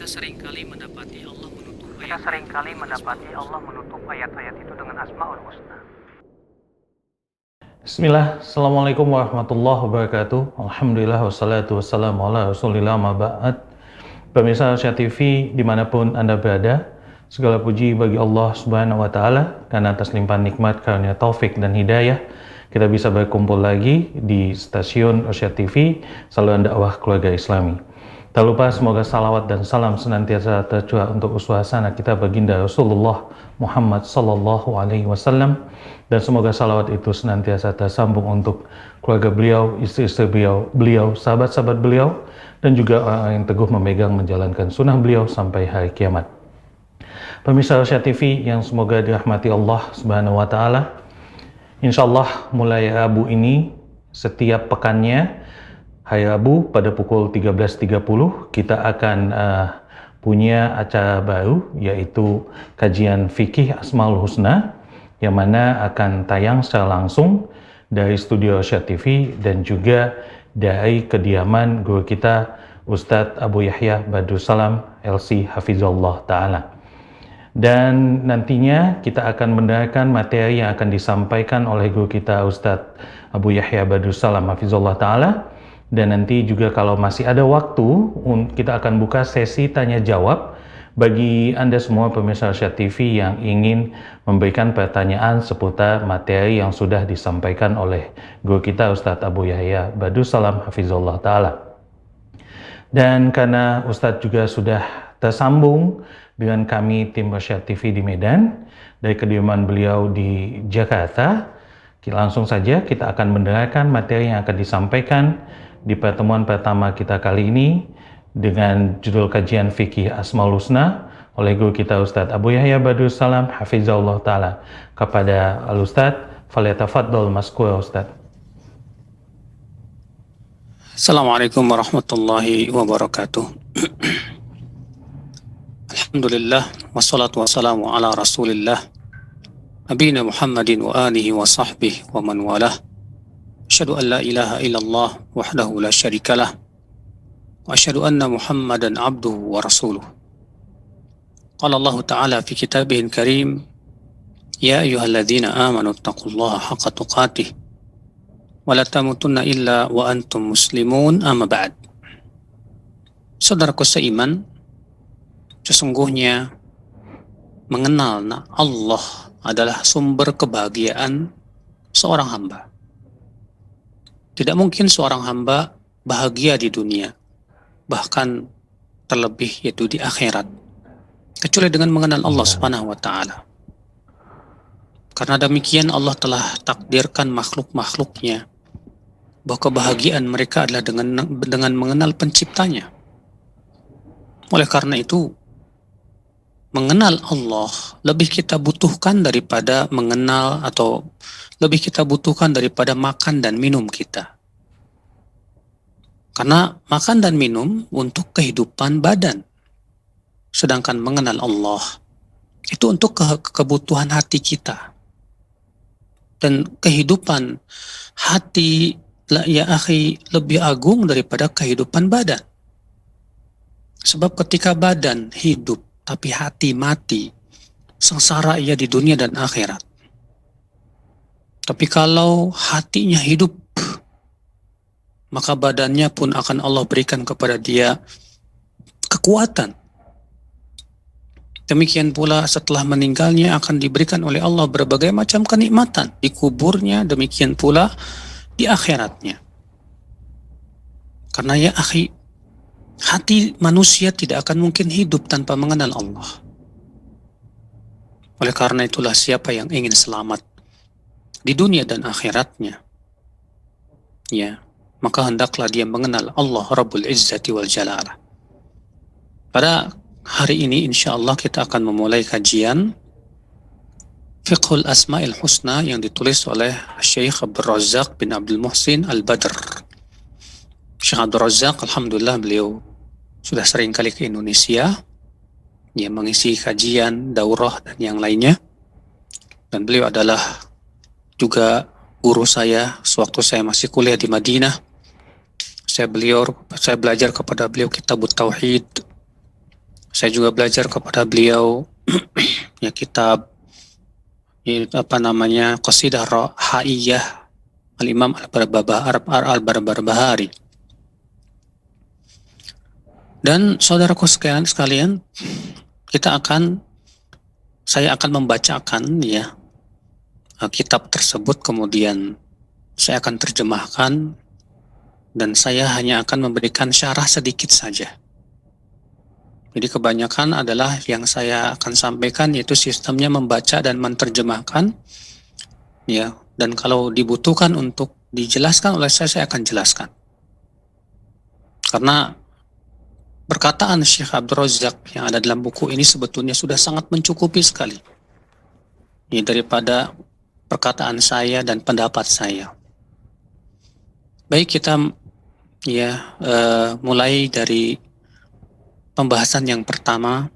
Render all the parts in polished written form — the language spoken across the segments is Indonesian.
Kita seringkali mendapati Allah menutup ayat-ayat itu dengan Asmaul Husna. Bismillah, Assalamualaikum warahmatullahi wabarakatuh. Alhamdulillah, wassalatu wassalamu ala rasulillah ma ba'd. Pemirsa Asia TV dimanapun Anda berada, segala puji bagi Allah Subhanahu wa Ta'ala karena atas limpahan nikmat, karunia taufik dan hidayah kita bisa berkumpul lagi di stasiun Asia TV, saluran dakwah keluarga Islami. Tak lupa semoga salawat dan salam senantiasa tercurah untuk uswah hasanah kita baginda Rasulullah Muhammad sallallahu alaihi wasallam, dan semoga salawat itu senantiasa tersambung untuk keluarga beliau, istri-istri beliau, sahabat-sahabat beliau, dan juga orang yang teguh memegang menjalankan sunnah beliau sampai hari kiamat. Pemirsa Asia TV yang semoga dirahmati Allah Subhanahu wa Ta'ala, insyaallah mulai Rabu ini setiap pekannya hari Rabu pada pukul 13.30 kita akan punya acara baru, yaitu kajian fikih Asmaul Husna, yang mana akan tayang secara langsung dari studio Asia TV dan juga dari kediaman guru kita Ustadz Abu Yahya Badrussalam LC Hafizullah Ta'ala. Dan nantinya kita akan mendengarkan materi yang akan disampaikan oleh guru kita Ustadz Abu Yahya Badrussalam Hafizullah Ta'ala. Dan nanti juga kalau masih ada waktu, kita akan buka sesi tanya jawab bagi Anda semua pemirsa Asia TV yang ingin memberikan pertanyaan seputar materi yang sudah disampaikan oleh guru kita Ustadz Abu Yahya Badrussalam Hafizullah Ta'ala. Dan karena Ustadz juga sudah tersambung dengan kami tim Asia TV di Medan dari kediaman beliau di Jakarta, langsung saja kita akan mendengarkan materi yang akan disampaikan di pertemuan pertama kita kali ini dengan judul kajian fikih Asmaul Husna oleh guru kita Ustadz Abu Yahya Badrussalam Hafizahullah Ta'ala. Kepada Al-Ustadz, falyatafaddal maskur Ustadz. Assalamualaikum warahmatullahi wabarakatuh. Alhamdulillah, wassalatu wassalamu ala rasulillah nabiyina Muhammadin wa alihi wa sahbihi wa man walah. Asyhadu an la ilaha illallah wahdahu la syarikalah wa asyhadu anna Muhammadan abduhu wa rasuluh. Qala Allah Ta'ala fi kitabihil karim, ya ayyuhalladzina amanu taqullaha haqqa tuqatih wa la tamutunna illa wa antum muslimun, amma ba'd. Saudaraku seiman, sesungguhnya mengenal Allah adalah sumber kebahagiaan seorang hamba. Tidak mungkin seorang hamba bahagia di dunia, bahkan terlebih yaitu di akhirat, kecuali dengan mengenal Allah Subhanahu wa Ta'ala. Karena demikian Allah telah takdirkan makhluk-makhluknya bahwa kebahagiaan mereka adalah dengan mengenal penciptanya. Oleh karena itu, mengenal Allah lebih kita butuhkan daripada mengenal atau lebih kita butuhkan daripada makan dan minum kita. Karena makan dan minum untuk kehidupan badan. Sedangkan mengenal Allah itu untuk kebutuhan hati kita. Dan kehidupan hati, ya akhi, lebih agung daripada kehidupan badan. Sebab ketika badan hidup tapi hati mati, sengsara ia di dunia dan akhirat. Tapi kalau hatinya hidup, maka badannya pun akan Allah berikan kepada dia kekuatan. Demikian pula setelah meninggalnya akan diberikan oleh Allah berbagai macam kenikmatan di kuburnya, demikian pula di akhiratnya. Karena ya akhi, hati manusia tidak akan mungkin hidup tanpa mengenal Allah. Oleh karena itulah siapa yang ingin selamat di dunia dan akhiratnya, ya, maka hendaklah dia mengenal Allah Rabbul Izzati wal Jalalah. Pada hari ini insyaAllah kita akan memulai kajian Fiqhul Asma'il Husna yang ditulis oleh Syekh Abdul Razzaq bin Abdul Muhsin Al-Badr. Syekh Abdul Razzaq, alhamdulillah, beliau sudah sering kali ke Indonesia, ya, mengisi kajian, daurah dan yang lainnya. Dan beliau adalah juga guru saya sewaktu saya masih kuliah di Madinah. Saya belajar kepada beliau Kitabut Tauhid, Saya juga belajar kepada beliau ya kitab Qasidah Haiyah Al-Imam Al-Barbahari. Dan saudaraku sekalian, saya akan membacakan ya kitab tersebut, kemudian saya akan terjemahkan, dan saya hanya akan memberikan syarah sedikit saja. Jadi kebanyakan adalah yang saya akan sampaikan yaitu sistemnya membaca dan menerjemahkan, ya. Dan kalau dibutuhkan untuk dijelaskan oleh saya akan jelaskan. Karena perkataan Syekh Abdul Razak yang ada dalam buku ini sebetulnya sudah sangat mencukupi sekali. Ya, daripada perkataan saya dan pendapat saya. Baik, kita mulai dari pembahasan yang pertama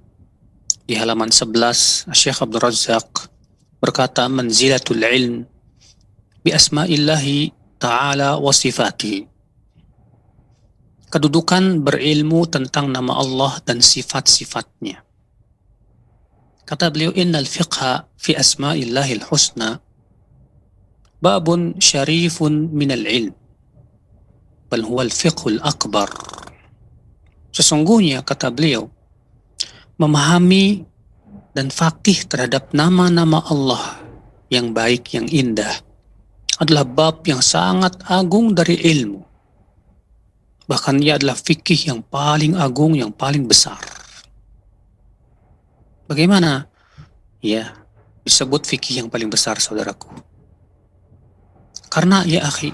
di halaman 11. Syekh Abdul Razak berkata, manzilatul ilm bi asma'illahi ta'ala wa sifatihi. Kedudukan berilmu tentang nama Allah dan sifat-sifatnya. Kata beliau, innal fiqha fi asma'illahil husna babun syarifun minal ilm bal huwa al-fiqhul akbar. Sesungguhnya, kata beliau, memahami dan faqih terhadap nama-nama Allah yang baik, yang indah, adalah bab yang sangat agung dari ilmu. Bahkan ia adalah fikih yang paling agung, yang paling besar. Bagaimana? Ya, disebut fikih yang paling besar, saudaraku. Karena, ya akhi,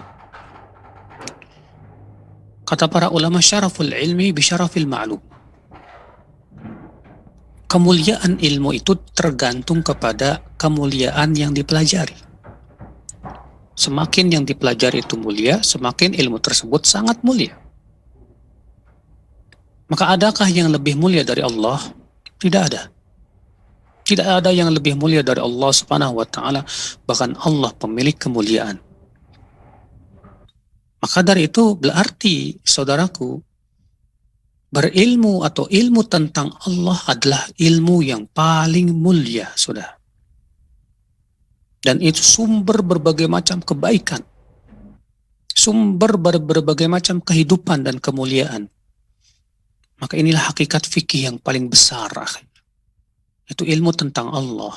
kata para ulama, syaraful ilmi bisyarafil ma'lum. Kemuliaan ilmu itu tergantung kepada kemuliaan yang dipelajari. Semakin yang dipelajari itu mulia, semakin ilmu tersebut sangat mulia. Maka adakah yang lebih mulia dari Allah? Tidak ada. Tidak ada yang lebih mulia dari Allah Subhanahu wa ta'ala. Bahkan Allah pemilik kemuliaan. Maka dari itu berarti, saudaraku, berilmu atau ilmu tentang Allah adalah ilmu yang paling mulia, sudah. Dan itu sumber berbagai macam kebaikan. Sumber berbagai macam kehidupan dan kemuliaan. Maka inilah hakikat fikih yang paling besar. Itu ilmu tentang Allah,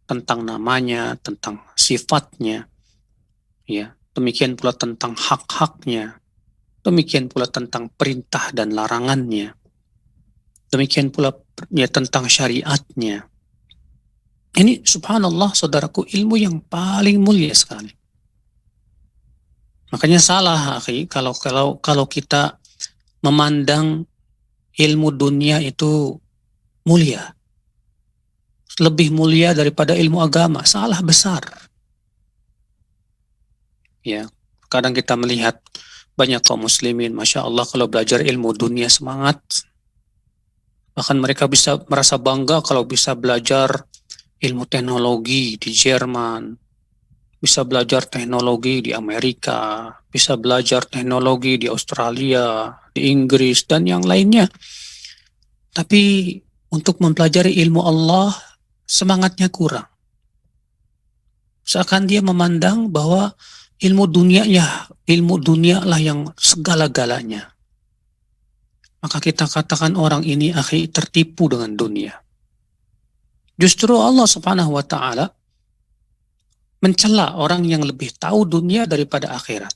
tentang namanya, tentang sifatnya, ya. Demikian pula tentang hak-haknya. Demikian pula tentang perintah dan larangannya. Demikian pula ya, tentang syariatnya. Ini subhanallah, saudaraku, ilmu yang paling mulia sekali. Makanya salah, akhi, kalau kita memandang ilmu dunia itu mulia, lebih mulia daripada ilmu agama. Salah besar. Ya, kadang kita melihat banyak kaum muslimin, masya Allah, kalau belajar ilmu dunia semangat. Bahkan mereka bisa merasa bangga kalau bisa belajar ilmu teknologi di Jerman, bisa belajar teknologi di Amerika, bisa belajar teknologi di Australia, di Inggris, dan yang lainnya. Tapi untuk mempelajari ilmu Allah, semangatnya kurang. Seakan dia memandang bahwa ilmu dunia lah yang segala-galanya. Maka kita katakan orang ini, akhi, tertipu dengan dunia. Justru Allah Subhanahu wa ta'ala mencela orang yang lebih tahu dunia daripada akhirat.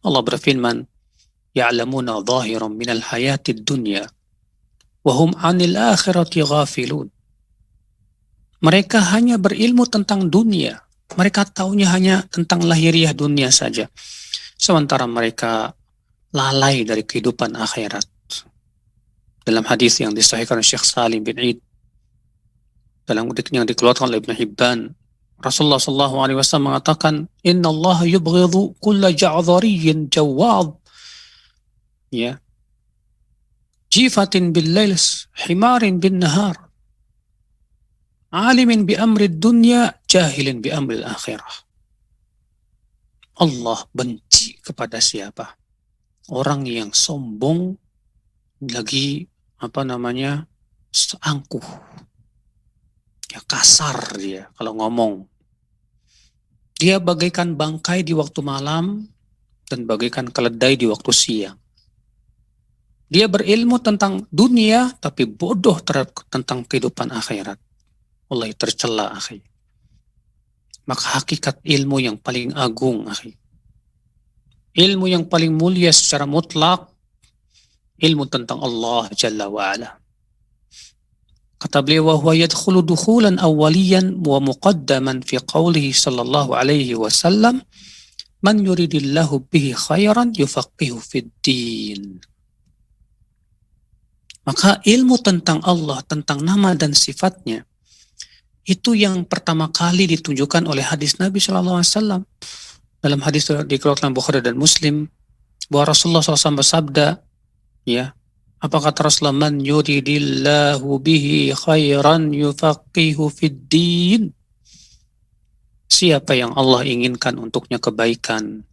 Allah berfirman, ya'lamuna zahiran minal hayatid dunya wa hum 'anil akhirati ghafilun. Mereka hanya berilmu tentang dunia. Mereka taunya hanya tentang lahiriah dunia saja. Sementara mereka lalai dari kehidupan akhirat. Dalam hadis yang disahihkan Syekh Salim bin Eid, dalam yang dikeluarkan oleh Ibn Hibban, Rasulullah SAW mengatakan, Inna Allah yubghidhu kulla ja'dhariyyin jawad, ya, jifatin bil lail, himarin bin nahar, alimin bi amri dunya, jahilin bi amri akhirah. Allah benci kepada siapa? Orang yang sombong, lagi angkuh, ya kasar dia kalau ngomong. Dia bagaikan bangkai di waktu malam dan bagaikan keledai di waktu siang. Dia berilmu tentang dunia tapi bodoh tentang kehidupan akhirat. Wallahi tercela, akhi. Maka hakikat ilmu yang paling agung, akhi, ilmu yang paling mulia secara mutlak, ilmu tentang Allah Jalla wa'ala. Kata beliau, wa huwa yadkhulu dukhulan awwaliyan wa muqaddaman fi qawlihi sallallahu alaihi wasallam, man yuridillahu bihi khairan yufaqihu fid din. Maka ilmu tentang Allah, tentang nama dan sifatnya, itu yang pertama kali ditunjukkan oleh hadis Nabi sallallahu alaihi wasallam. Dalam hadis dikeluarkan Bukhari dan Muslim, bahwa Rasulullah SAW bersabda, ya, apa kata Rasulullah, man yuridillahu bihi khairan yufaqihu fid din. Siapa yang Allah inginkan untuknya kebaikan,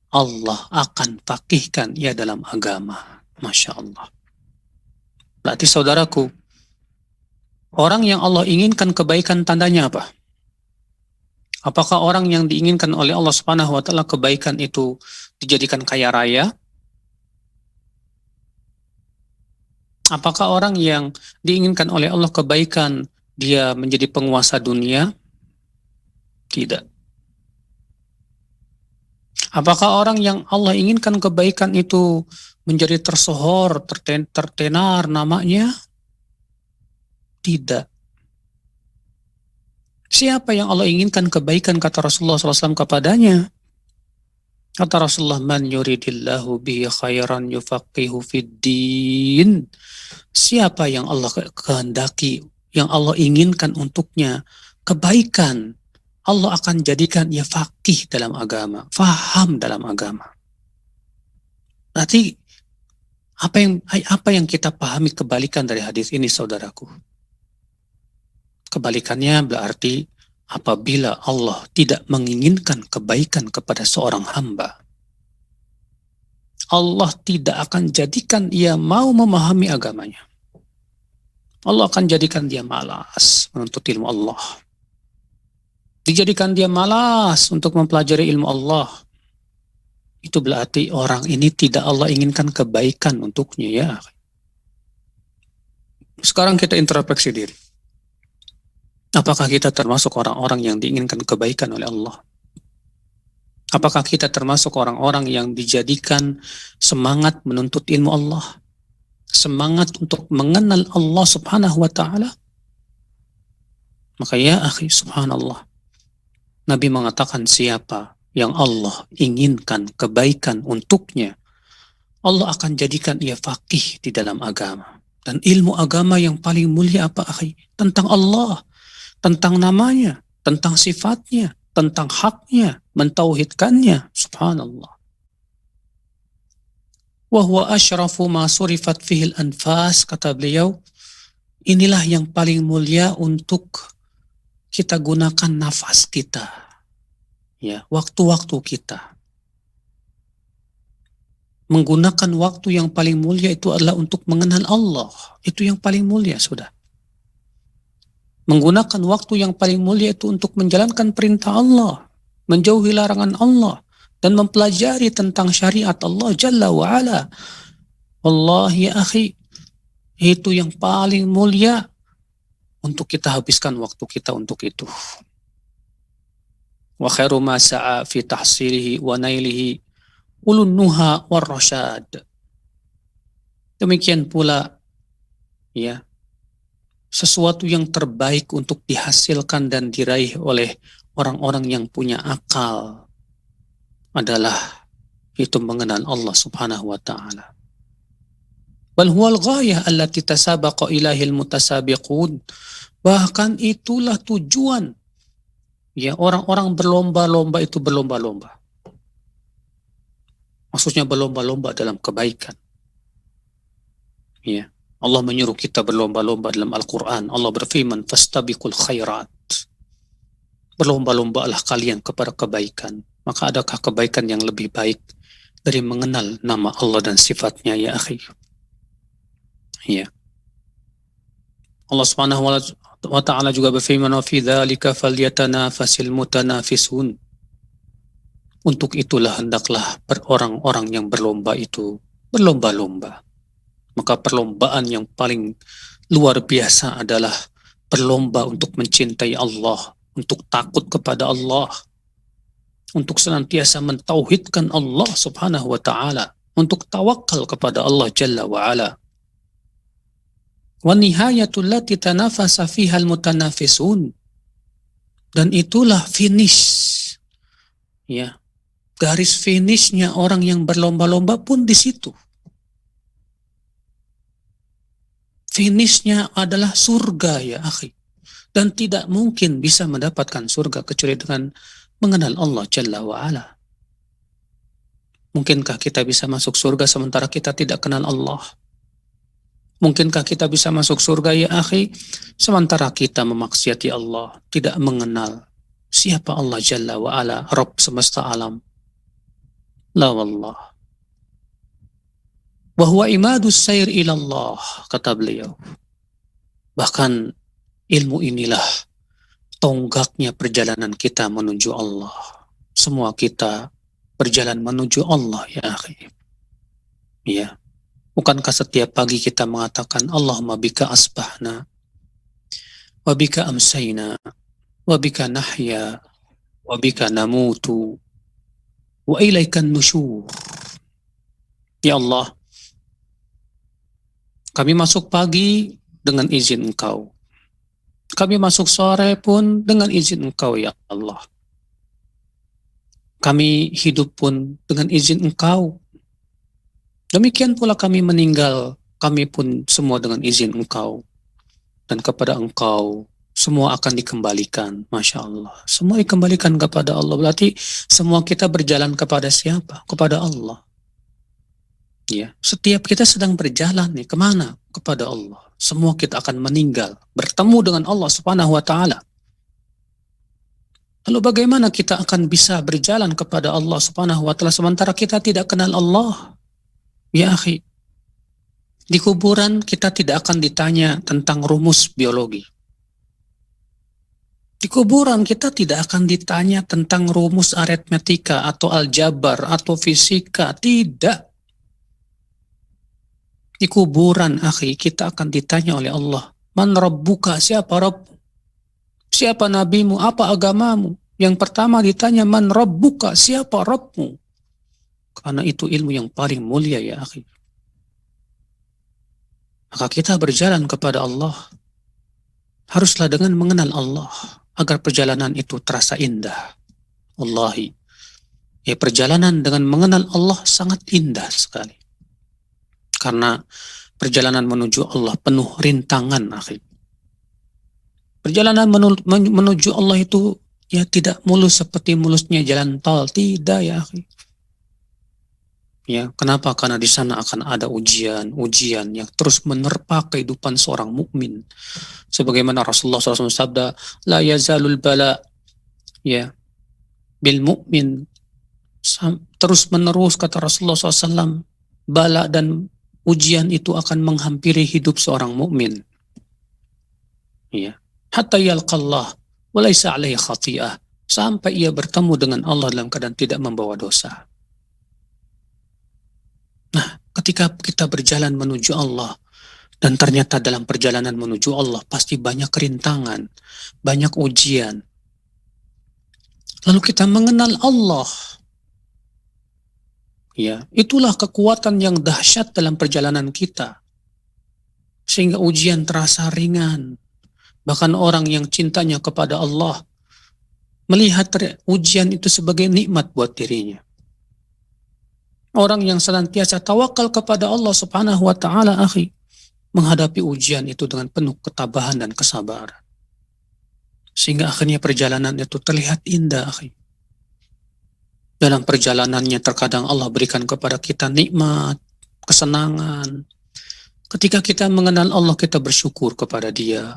Allah akan faqihkan ia dalam agama. Masya Allah. Berarti saudaraku, orang yang Allah inginkan kebaikan tandanya apa? Apakah orang yang diinginkan oleh Allah Subhanahu wa taala kebaikan itu dijadikan kaya raya? Apakah orang yang diinginkan oleh Allah kebaikan dia menjadi penguasa dunia? Tidak. Apakah orang yang Allah inginkan kebaikan itu menjadi tersohor, tertenar namanya? Tidak. Siapa yang Allah inginkan kebaikan, kata Rasulullah SAW kepadanya? Kata Rasulullah, man yuridillahu bihi khairan yufaqihu fid din. Siapa yang Allah kehendaki, yang Allah inginkan untuknya kebaikan, Allah akan jadikan ia faqih dalam agama, faham dalam agama. Berarti apa yang kita pahami kebalikan dari hadis ini, saudaraku? Kebalikannya berarti apabila Allah tidak menginginkan kebaikan kepada seorang hamba, Allah tidak akan jadikan ia mau memahami agamanya. Allah akan jadikan dia malas menuntut ilmu Allah. Dijadikan dia malas untuk mempelajari ilmu Allah. Itu berarti orang ini tidak Allah inginkan kebaikan untuknya, ya. Sekarang kita introspeksi diri. Apakah kita termasuk orang-orang yang diinginkan kebaikan oleh Allah? Apakah kita termasuk orang-orang yang dijadikan semangat menuntut ilmu Allah? Semangat untuk mengenal Allah Subhanahu wa ta'ala? Maka ya akhi, subhanallah, Nabi mengatakan siapa yang Allah inginkan kebaikan untuknya, Allah akan jadikan ia faqih di dalam agama. Dan ilmu agama yang paling mulia apa, akhi? Tentang Allah, tentang namanya, tentang sifatnya, tentang haknya, mentauhidkannya. Subhanallah. Wa huwa asyrafu ma surifat fihil anfas, kata beliau, inilah yang paling mulia untuk kita gunakan nafas kita, ya, waktu-waktu kita. Menggunakan waktu yang paling mulia itu adalah untuk mengenal Allah. Itu yang paling mulia, sudah. Menggunakan waktu yang paling mulia itu untuk menjalankan perintah Allah, menjauhi larangan Allah, dan mempelajari tentang syariat Allah Jalla wa'ala. Allah, ya akhi, itu yang paling mulia untuk kita habiskan waktu kita untuk itu. Wa khairu ma sa'a fi tahsilihi wa nailihi ulun nuha war rasyad. Demikian pula, ya, sesuatu yang terbaik untuk dihasilkan dan diraih oleh orang-orang yang punya akal adalah itu mengenal Allah Subhanahu wa ta'ala. Bal huwal ghayah allati tasabaqa ilahil mutasabiqun. Bahkan itulah tujuan, ya, orang-orang berlomba-lomba itu berlomba-lomba. Maksudnya berlomba-lomba dalam kebaikan. Ya. Allah menyuruh kita berlomba-lomba dalam Al-Quran. Allah berfirman, fastabiqul khairat. Berlomba-lombalah kalian kepada kebaikan. Maka adakah kebaikan yang lebih baik dari mengenal nama Allah dan sifatnya, ya akhi? Ya. Allah Subhanahu wa taala juga berfirman, "Wa fi dzalika falyatanafasil mutanafisun." Untuk itulah hendaklah orang-orang yang berlomba itu berlomba-lomba. Maka perlombaan yang paling luar biasa adalah berlomba untuk mencintai Allah, untuk takut kepada Allah, untuk senantiasa mentauhidkan Allah Subhanahu wa taala, untuk tawakal kepada Allah Jalla wa ala. Wa nihayatul lati tanafasa fiha al-mutanafisun. Dan itulah finish. Ya. Garis finishnya orang yang berlomba-lomba pun di situ. Finishnya adalah surga ya akhi. Dan tidak mungkin bisa mendapatkan surga kecuali dengan mengenal Allah Jalla wa ala. Mungkinkah kita bisa masuk surga sementara kita tidak kenal Allah? Mungkinkah kita bisa masuk surga ya akhi sementara kita memaksiati Allah, tidak mengenal siapa Allah Jalla wa ala, Rabb semesta alam? La wallah. Wa huwa imadus sair ilallah, kata beliau. Bahkan ilmu inilah tonggaknya perjalanan kita menuju Allah. Semua kita berjalan menuju Allah ya akhi. Ya. Bukankah setiap pagi kita mengatakan Allahumma bika asbahna wa bika amsayna wa bika nahya wa bika namutu wa ilaikan nusyur. Ya Allah, kami masuk pagi dengan izin Engkau. Kami masuk sore pun dengan izin Engkau ya Allah. Kami hidup pun dengan izin Engkau. Demikian pula kami meninggal, kami pun semua dengan izin Engkau. Dan kepada Engkau semua akan dikembalikan. Masya Allah. Semua dikembalikan kepada Allah. Berarti semua kita berjalan kepada siapa? Kepada Allah. Ya, setiap kita sedang berjalan nih, kemana? Kepada Allah. Semua kita akan meninggal, bertemu dengan Allah Subhanahu wa ta'ala. Lalu bagaimana kita akan bisa berjalan kepada Allah Subhanahu wa ta'ala sementara kita tidak kenal Allah? Ya akhi, di kuburan kita tidak akan ditanya tentang rumus biologi. Di kuburan kita tidak akan ditanya tentang rumus aritmetika atau aljabar atau fisika. Tidak. Di kuburan, akhi, kita akan ditanya oleh Allah. Man rabbuka, siapa Rabb? Siapa nabimu? Apa agamamu? Yang pertama ditanya, man rabbuka, siapa Rabbmu? Karena itu ilmu yang paling mulia ya akhi. Maka kita berjalan kepada Allah haruslah dengan mengenal Allah agar perjalanan itu terasa indah. Wallahi, ya perjalanan dengan mengenal Allah sangat indah sekali. Karena perjalanan menuju Allah penuh rintangan akhi. Perjalanan menuju Allah itu ya tidak mulus seperti mulusnya jalan tol, tidak ya akhi. Ya, kenapa? Karena di sana akan ada ujian yang terus menerpa kehidupan seorang mukmin. Sebagaimana Rasulullah SAW sabda, la yazalul bala, ya, bil mu'min. Terus menerus kata Rasulullah SAW, bala dan ujian itu akan menghampiri hidup seorang mukmin. Ya, hatta yalqallah, walaysa alaihi khati'ah, sampai ia bertemu dengan Allah dalam keadaan tidak membawa dosa. Nah, ketika kita berjalan menuju Allah, dan ternyata dalam perjalanan menuju Allah pasti banyak rintangan, banyak ujian. Lalu kita mengenal Allah. Ya, itulah kekuatan yang dahsyat dalam perjalanan kita. Sehingga ujian terasa ringan. Bahkan orang yang cintanya kepada Allah melihat ujian itu sebagai nikmat buat dirinya. Orang yang senantiasa tawakal kepada Allah Subhanahu wa ta'ala, akhi, menghadapi ujian itu dengan penuh ketabahan dan kesabaran. Sehingga akhirnya perjalanan itu terlihat indah, akhi. Dalam perjalanannya terkadang Allah berikan kepada kita nikmat, kesenangan. Ketika kita mengenal Allah, kita bersyukur kepada Dia.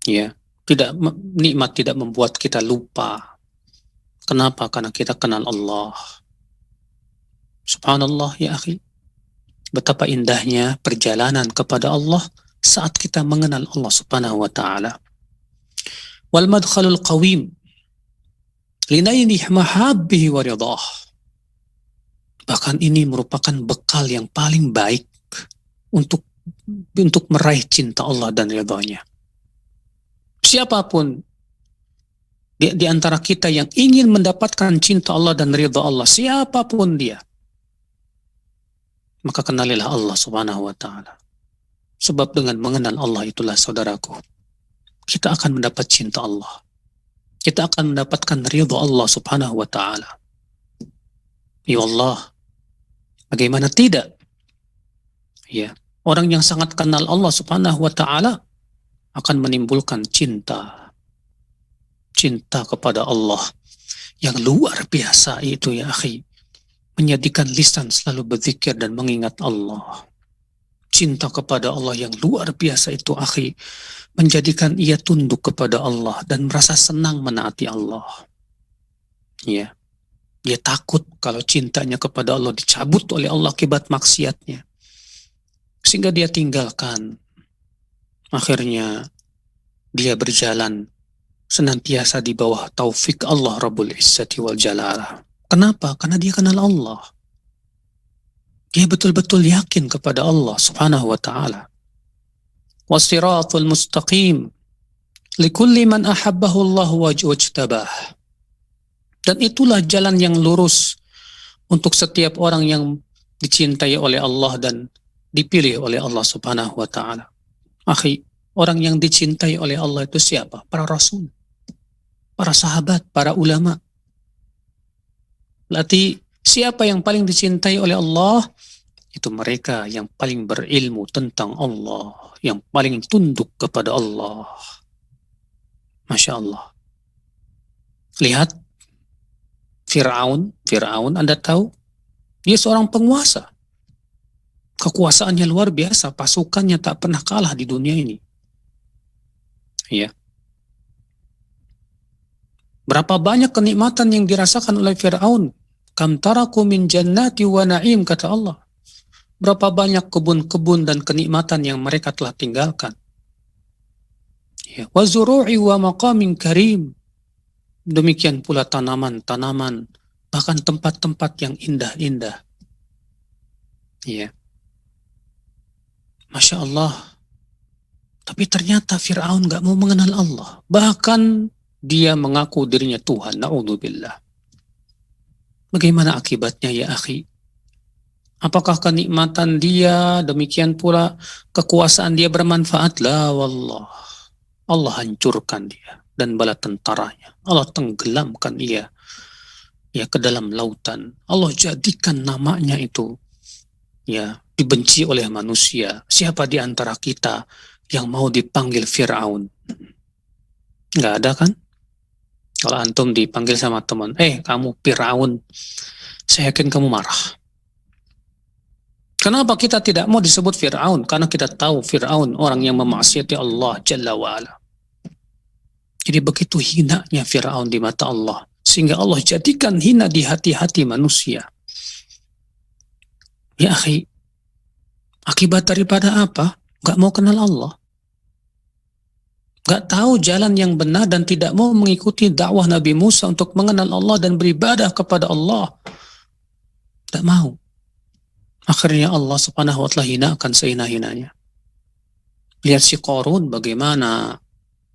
Ya, nikmat tidak membuat kita lupa. Kenapa? Karena kita kenal Allah. Subhanallah ya akhi. Betapa indahnya perjalanan kepada Allah saat kita mengenal Allah Subhanahu wa taala. Wal madkhalul qawim linaili mahabbihi wa ridah. Bahkan ini merupakan bekal yang paling baik untuk meraih cinta Allah dan ridhanya. Siapapun di antara kita yang ingin mendapatkan cinta Allah dan ridha Allah, siapapun dia, maka kenalilah Allah Subhanahu wa taala. Sebab dengan mengenal Allah itulah, saudaraku, kita akan mendapat cinta Allah. Kita akan mendapatkan ridha Allah Subhanahu wa taala. Ya Allah, bagaimana tidak? Ya, orang yang sangat kenal Allah Subhanahu wa taala akan menimbulkan cinta kepada Allah yang luar biasa itu, ya akhi. Menjadikan lisan selalu berzikir dan mengingat Allah. Cinta kepada Allah yang luar biasa itu, akhi, menjadikan ia tunduk kepada Allah dan merasa senang menaati Allah. Ya, dia takut kalau cintanya kepada Allah dicabut oleh Allah akibat maksiatnya, sehingga dia tinggalkan. Akhirnya dia berjalan senantiasa di bawah taufik Allah Rabbul Izzati wal Jalalah. Kenapa? Karena dia kenal Allah. Dia betul-betul yakin kepada Allah Subhanahu wa ta'ala. Wasiratul mustaqim likulli man ahabbahu Allah wajtabah. Dan itulah jalan yang lurus untuk setiap orang yang dicintai oleh Allah dan dipilih oleh Allah Subhanahu wa ta'ala. Akhi, orang yang dicintai oleh Allah itu siapa? Para rasul, para sahabat, para ulama. Berarti siapa yang paling dicintai oleh Allah? Itu mereka yang paling berilmu tentang Allah, yang paling tunduk kepada Allah. Masya Allah. Lihat Fir'aun, Anda tahu? Dia seorang penguasa. Kekuasaannya luar biasa, pasukannya tak pernah kalah di dunia ini. Ya. Berapa banyak kenikmatan yang dirasakan oleh Fir'aun. Kam taraku min jannati wa na'im, kata Allah. Berapa banyak kebun-kebun dan kenikmatan yang mereka telah tinggalkan. Ya. Wa zuru'i wa maqamin karim. Demikian pula tanaman-tanaman, bahkan tempat-tempat yang indah-indah. Ya. Masya Allah. Tapi ternyata Fir'aun gak mau mengenal Allah. Bahkan dia mengaku dirinya Tuhan. Na'udzubillah. Bagaimana akibatnya, ya akhi? Apakah kenikmatan dia, demikian pula kekuasaan dia bermanfaat? La wallah. Allah hancurkan dia dan bala tentaranya. Allah tenggelamkan ia ya ke dalam lautan. Allah jadikan namanya itu ya dibenci oleh manusia. Siapa di antara kita yang mau dipanggil Fir'aun? Nggak ada kan? Kalau antum dipanggil sama teman, kamu Fir'aun, saya yakin kamu marah. Kenapa kita tidak mau disebut Fir'aun? Karena kita tahu Fir'aun orang yang memaksiati Allah Jalla wa'ala. Jadi begitu hinanya Fir'aun di mata Allah, sehingga Allah jadikan hina di hati-hati manusia. Ya akhi, akibat daripada apa? Gak mau kenal Allah. Gak tahu jalan yang benar dan tidak mau mengikuti dakwah Nabi Musa untuk mengenal Allah dan beribadah kepada Allah. Tidak mau. Akhirnya Allah Subhanahu wa ta'ala hinakan sehina-hinanya. Lihat si Qarun bagaimana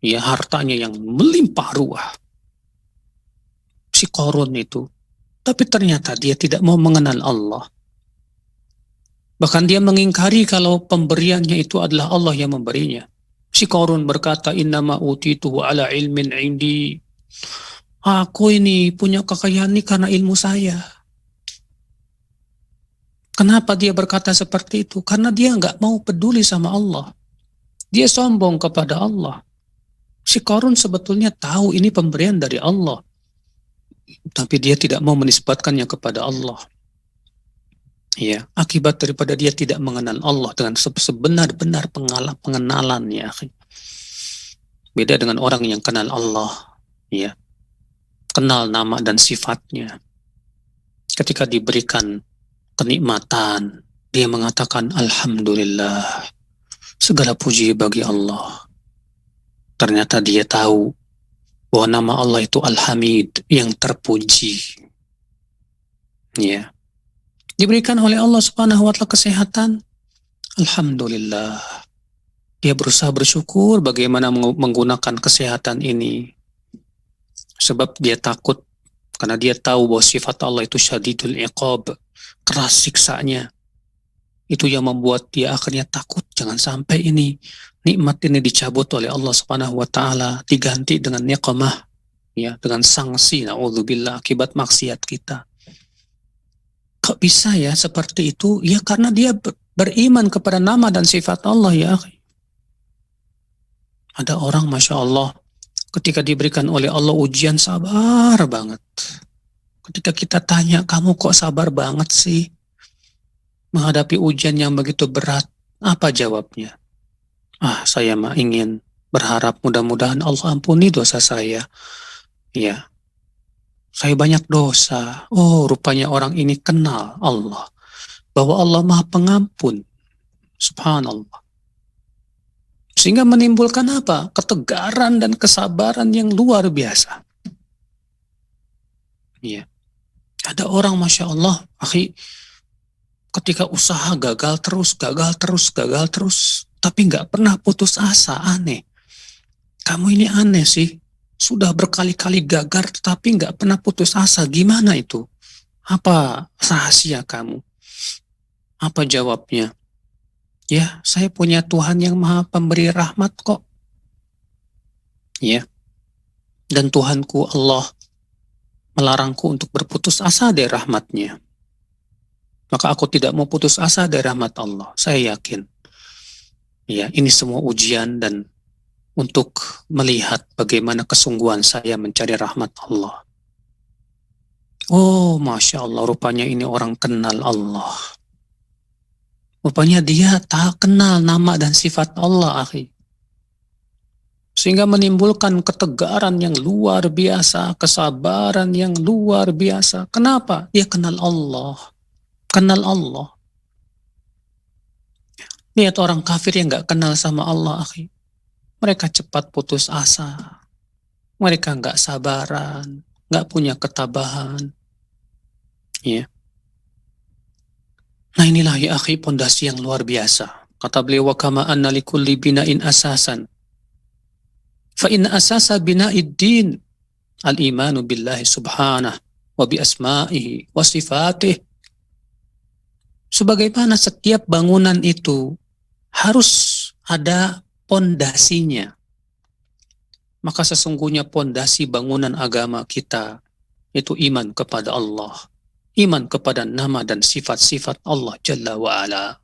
ya hartanya yang melimpah ruah. Si Qarun itu. Tapi ternyata dia tidak mau mengenal Allah. Bahkan dia mengingkari kalau pemberiannya itu adalah Allah yang memberinya. Si Qarun berkata, innama utituhu ala ilmin indi. Aku ini punya kekayaan ini karena ilmu saya. Kenapa dia berkata seperti itu? Karena dia nggak mau peduli sama Allah. Dia sombong kepada Allah. Si Qarun sebetulnya tahu ini pemberian dari Allah. Tapi dia tidak mau menisbatkannya kepada Allah. Ya, akibat daripada dia tidak mengenal Allah dengan sebenar-benar pengenalan, ya. Beda dengan orang yang kenal Allah, ya. Kenal nama dan sifatnya. Ketika diberikan kenikmatan, dia mengatakan alhamdulillah. Segala puji bagi Allah. Ternyata dia tahu bahwa nama Allah itu Al-Hamid, yang terpuji. Ya. Diberikan oleh Allah Subhanahu wa taala kesehatan. Alhamdulillah. Dia berusaha bersyukur bagaimana menggunakan kesehatan ini. Sebab dia takut, karena dia tahu bahwa sifat Allah itu syadidul iqab, keras siksanya. Itu yang membuat dia akhirnya takut, jangan sampai ini nikmat ini dicabut oleh Allah Subhanahu wa taala, diganti dengan niqmah, ya, dengan sanksi, naudzubillah, akibat maksiat kita. Kok bisa ya seperti itu? Ya karena dia beriman kepada nama dan sifat Allah, ya. Ada orang Masya Allah, ketika diberikan oleh Allah ujian, sabar banget. Ketika kita tanya, kamu kok sabar banget sih menghadapi ujian yang begitu berat? Apa jawabnya? Saya mah ingin berharap mudah-mudahan Allah ampuni dosa saya. Ya, saya banyak dosa. Oh, rupanya orang ini kenal Allah, bahwa Allah Maha Pengampun. Subhanallah. Sehingga menimbulkan apa? Ketegaran dan kesabaran yang luar biasa. Ya. Ada orang Masya Allah, akhi, ketika usaha gagal terus, tapi nggak pernah putus asa. Aneh. Kamu ini aneh sih. Sudah berkali-kali gagal, tapi nggak pernah putus asa. Gimana itu? Apa rahasia kamu? Apa jawabnya? Ya, saya punya Tuhan yang Maha Pemberi rahmat kok. Ya. Dan Tuhanku Allah melarangku untuk berputus asa dari rahmatnya. Maka aku tidak mau putus asa dari rahmat Allah. Saya yakin. Ya, ini semua ujian dan untuk melihat bagaimana kesungguhan saya mencari rahmat Allah. Oh, Masya Allah, rupanya ini orang kenal Allah. Rupanya dia tak kenal nama dan sifat Allah, akhi. Sehingga menimbulkan ketegaran yang luar biasa, kesabaran yang luar biasa. Kenapa? Dia kenal Allah. Kenal Allah. Lihat orang kafir yang gak kenal sama Allah, akhi. Mereka cepat putus asa. Mereka gak sabaran, gak punya ketabahan. Ya. Nah inilah ya akhi pondasi yang luar biasa. Kata beliau, wa kama anna likulli bina'in asasan. Fa inna asasa bina'id din al-imanu billahi subhanahu wa bi asma'ihi wa sifatih. Sebagaimana setiap bangunan itu harus ada pondasinya. Maka sesungguhnya pondasi bangunan agama kita itu iman kepada Allah. Iman kepada nama dan sifat-sifat Allah Jalla wa'ala.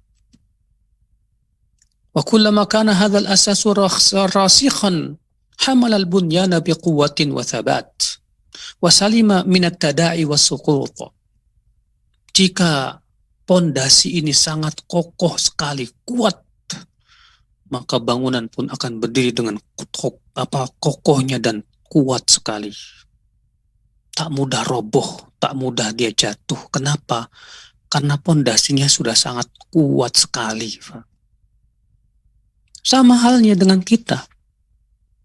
Wa kullama kana hadzal asasu rasikhan hamal al-bunyana biquwwatin wa thabat wa salima min at-tada'i was-suqut. Jika pondasi ini sangat kokoh sekali, kuat, maka bangunan pun akan berdiri dengan kokohnya dan kuat sekali. Tak mudah roboh, tak mudah dia jatuh. Kenapa? Karena pondasinya sudah sangat kuat sekali. Sama halnya dengan kita.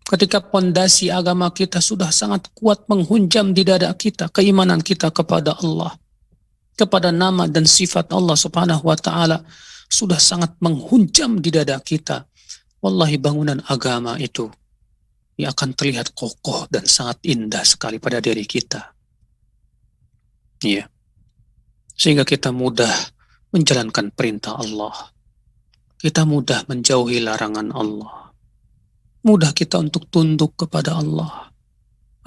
Ketika pondasi agama kita sudah sangat kuat menghunjam di dada kita, keimanan kita kepada Allah, kepada nama dan sifat Allah Subhanahu wa taala sudah sangat menghunjam di dada kita. Wallahi bangunan agama itu yang akan terlihat kokoh dan sangat indah sekali pada diri kita. Ya. Sehingga kita mudah menjalankan perintah Allah. Kita mudah menjauhi larangan Allah. Mudah kita untuk tunduk kepada Allah.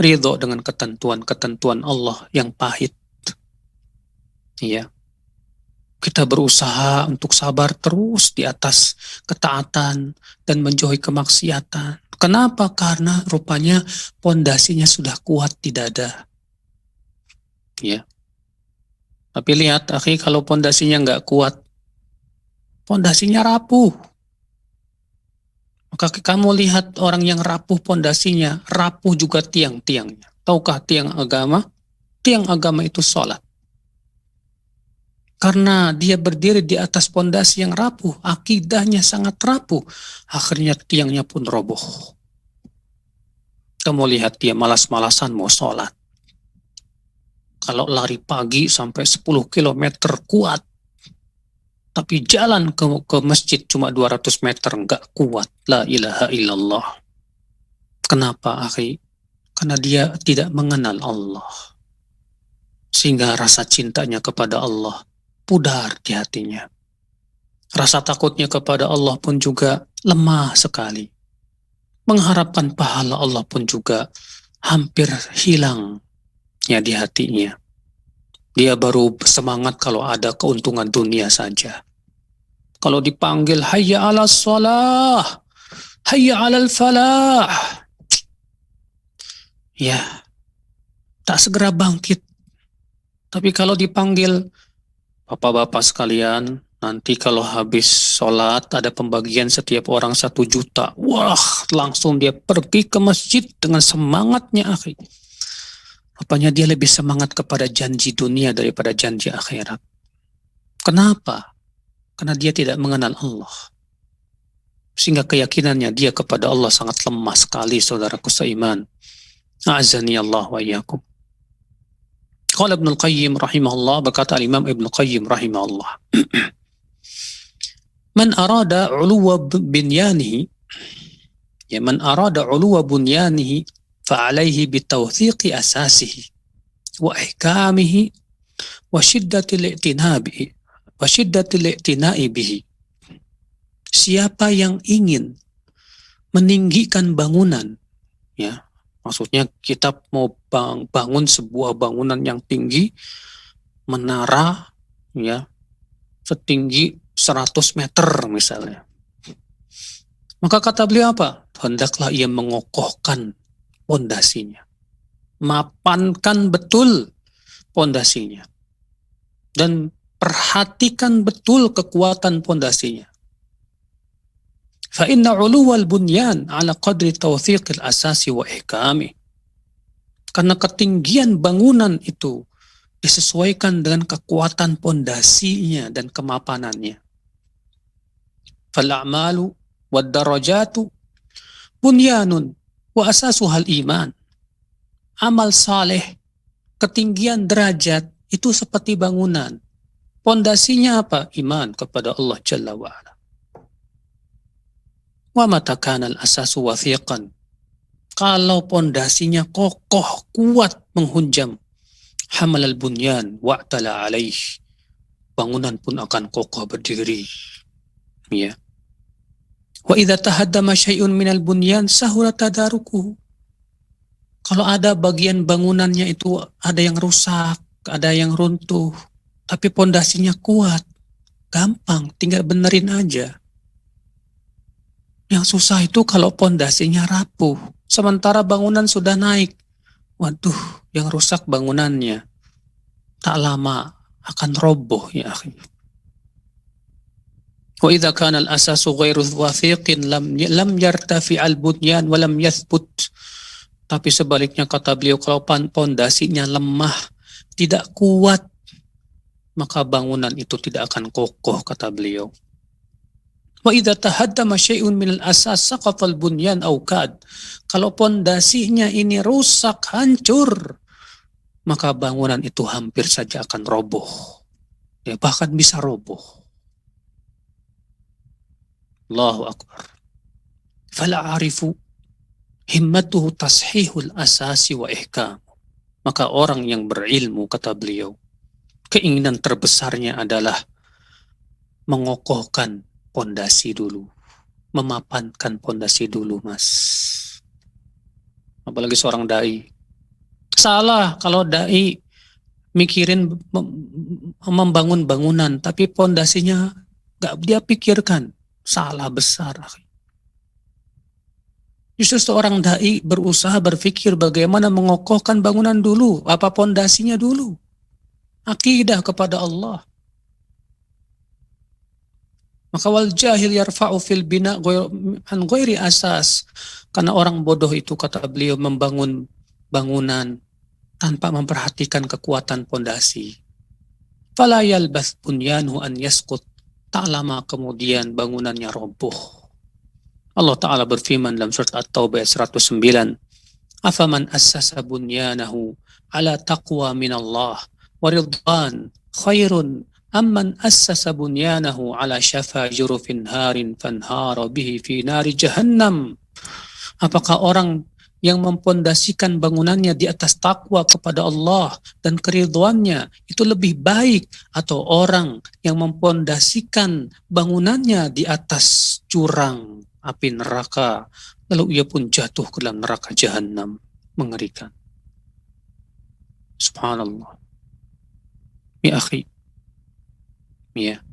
Ridho dengan ketentuan-ketentuan Allah yang pahit. Ya. Kita berusaha untuk sabar terus di atas ketaatan dan menjauhi kemaksiatan. Kenapa? Karena rupanya pondasinya sudah kuat di dada. Ya. Tapi lihat, akhi, kalau pondasinya nggak kuat, pondasinya rapuh. Maka kamu lihat orang yang rapuh pondasinya, rapuh juga tiang-tiangnya. Tahukah tiang agama? Tiang agama itu sholat. Karena dia berdiri di atas pondasi yang rapuh, akidahnya sangat rapuh, akhirnya tiangnya pun roboh. Kamu lihat dia malas-malasan mau sholat. Kalau lari pagi sampai 10 kilometer kuat, tapi jalan ke masjid cuma 200 meter nggak kuat. La ilaha illallah. Kenapa, akhi? Karena dia tidak mengenal Allah. Sehingga rasa cintanya kepada Allah pudar di hatinya. Rasa takutnya kepada Allah pun juga lemah sekali. Mengharapkan pahala Allah pun juga hampir hilang ya di hatinya. Dia baru semangat kalau ada keuntungan dunia saja. Kalau dipanggil hayya 'alas shalah, hayya 'alal falah, ya tak segera bangkit. Tapi kalau dipanggil bapak-bapak sekalian, nanti kalau habis sholat ada pembagian setiap orang 1 juta. Wah, langsung dia pergi ke masjid dengan semangatnya, akhi. Rupanya dia lebih semangat kepada janji dunia daripada janji akhirat. Kenapa? Karena dia tidak mengenal Allah. Sehingga keyakinannya dia kepada Allah sangat lemah sekali, saudaraku seiman. A'azani Allah wa iyyakum. Qala Ibnu Qayyim rahimahullah, berkata Imam Ibnu Qayyim rahimahullah. Man arada 'uluwa bunyanihi, ya man arada 'uluwa bunyanihi fa 'alaihi bitawthiqi asasihi wa ihkamihi wa shiddatil i'tina'i bihi. Siapa yang ingin meninggikan bangunan, ya, maksudnya kita mau bangun sebuah bangunan yang tinggi, menara ya setinggi 100 meter misalnya. Maka kata beliau apa? Hendaklah ia mengokohkan pondasinya. Mapankan betul pondasinya. Dan perhatikan betul kekuatan pondasinya. Fa inna 'uluwal bunyan 'ala qadri tawthiqil asasi wa ihkami. Karena ketinggian bangunan itu disesuaikan dengan kekuatan pondasinya dan kemapanannya. Fal a'malu wad darajatu bunyanun wa asasuhal iman. Amal saleh, ketinggian derajat itu seperti bangunan. Pondasinya apa? Iman kepada Allah Jalla wa Ala. Wa mata kana al-asasu wathiqan. Kalau pondasinya kokoh, kuat, menghunjam, hamal al-bunyan wa'tala alaih. Bangunan pun akan kokoh berdiri. Ya. Wa idza tahaddama syai'un minal bunyan sahula tadarukuhu. Kalau ada bagian bangunannya itu ada yang rusak, ada yang runtuh, tapi pondasinya kuat, gampang, tinggal benerin aja. Yang susah itu kalau pondasinya rapuh. Sementara bangunan sudah naik. Waduh, yang rusak bangunannya. Tak lama akan roboh ya akhi. Wa idza kana al-asasu ghairu wathiqin lam yartafi al-bunyan wa lam yathbut. Tapi sebaliknya kata beliau, kalau pondasinya lemah, tidak kuat, maka bangunan itu tidak akan kokoh kata beliau. Wa idza tahaddama syai'un minal asas saqata al-bunyan aw kad. Kalau pondasinya ini rusak, hancur, maka bangunan itu hampir saja akan roboh. Ya, bahkan bisa roboh. Allahu akbar. Fala arifu himmatuhu tashihul asasi wa ihkam. Maka orang yang berilmu kata beliau, keinginan terbesarnya adalah mengokohkan pondasi dulu, memapankan pondasi dulu, Mas. Apalagi seorang dai. Salah kalau dai mikirin membangun bangunan, tapi pondasinya nggak dia pikirkan. Salah besar. Justru seorang dai berusaha berpikir bagaimana mengokohkan bangunan dulu, apa pondasinya dulu. Akidah kepada Allah. Maka wal jahil yarfa'u fil bina an ghairi asas. Karena orang bodoh itu kata beliau membangun bangunan tanpa memperhatikan kekuatan pondasi. fala yalbath bunyanuhu an yasqut. Tak lama kemudian bangunannya roboh. Allah Ta'ala berfirman dalam surat At-Taubah ayat 109, afaman assasa bunyanahu ala taqwa minallah wa ridwan khairun amman assasa bunyanahu ala syafa jurufin harin fanhara bihi fi nari jahannam. Apakah orang yang mempondasikan bangunannya di atas takwa kepada Allah dan keridhaannya itu lebih baik, atau orang yang mempondasikan bangunannya di atas jurang api neraka lalu ia pun jatuh ke dalam neraka jahanam? Mengerikan. Subhanallah. Ya akhi, ya,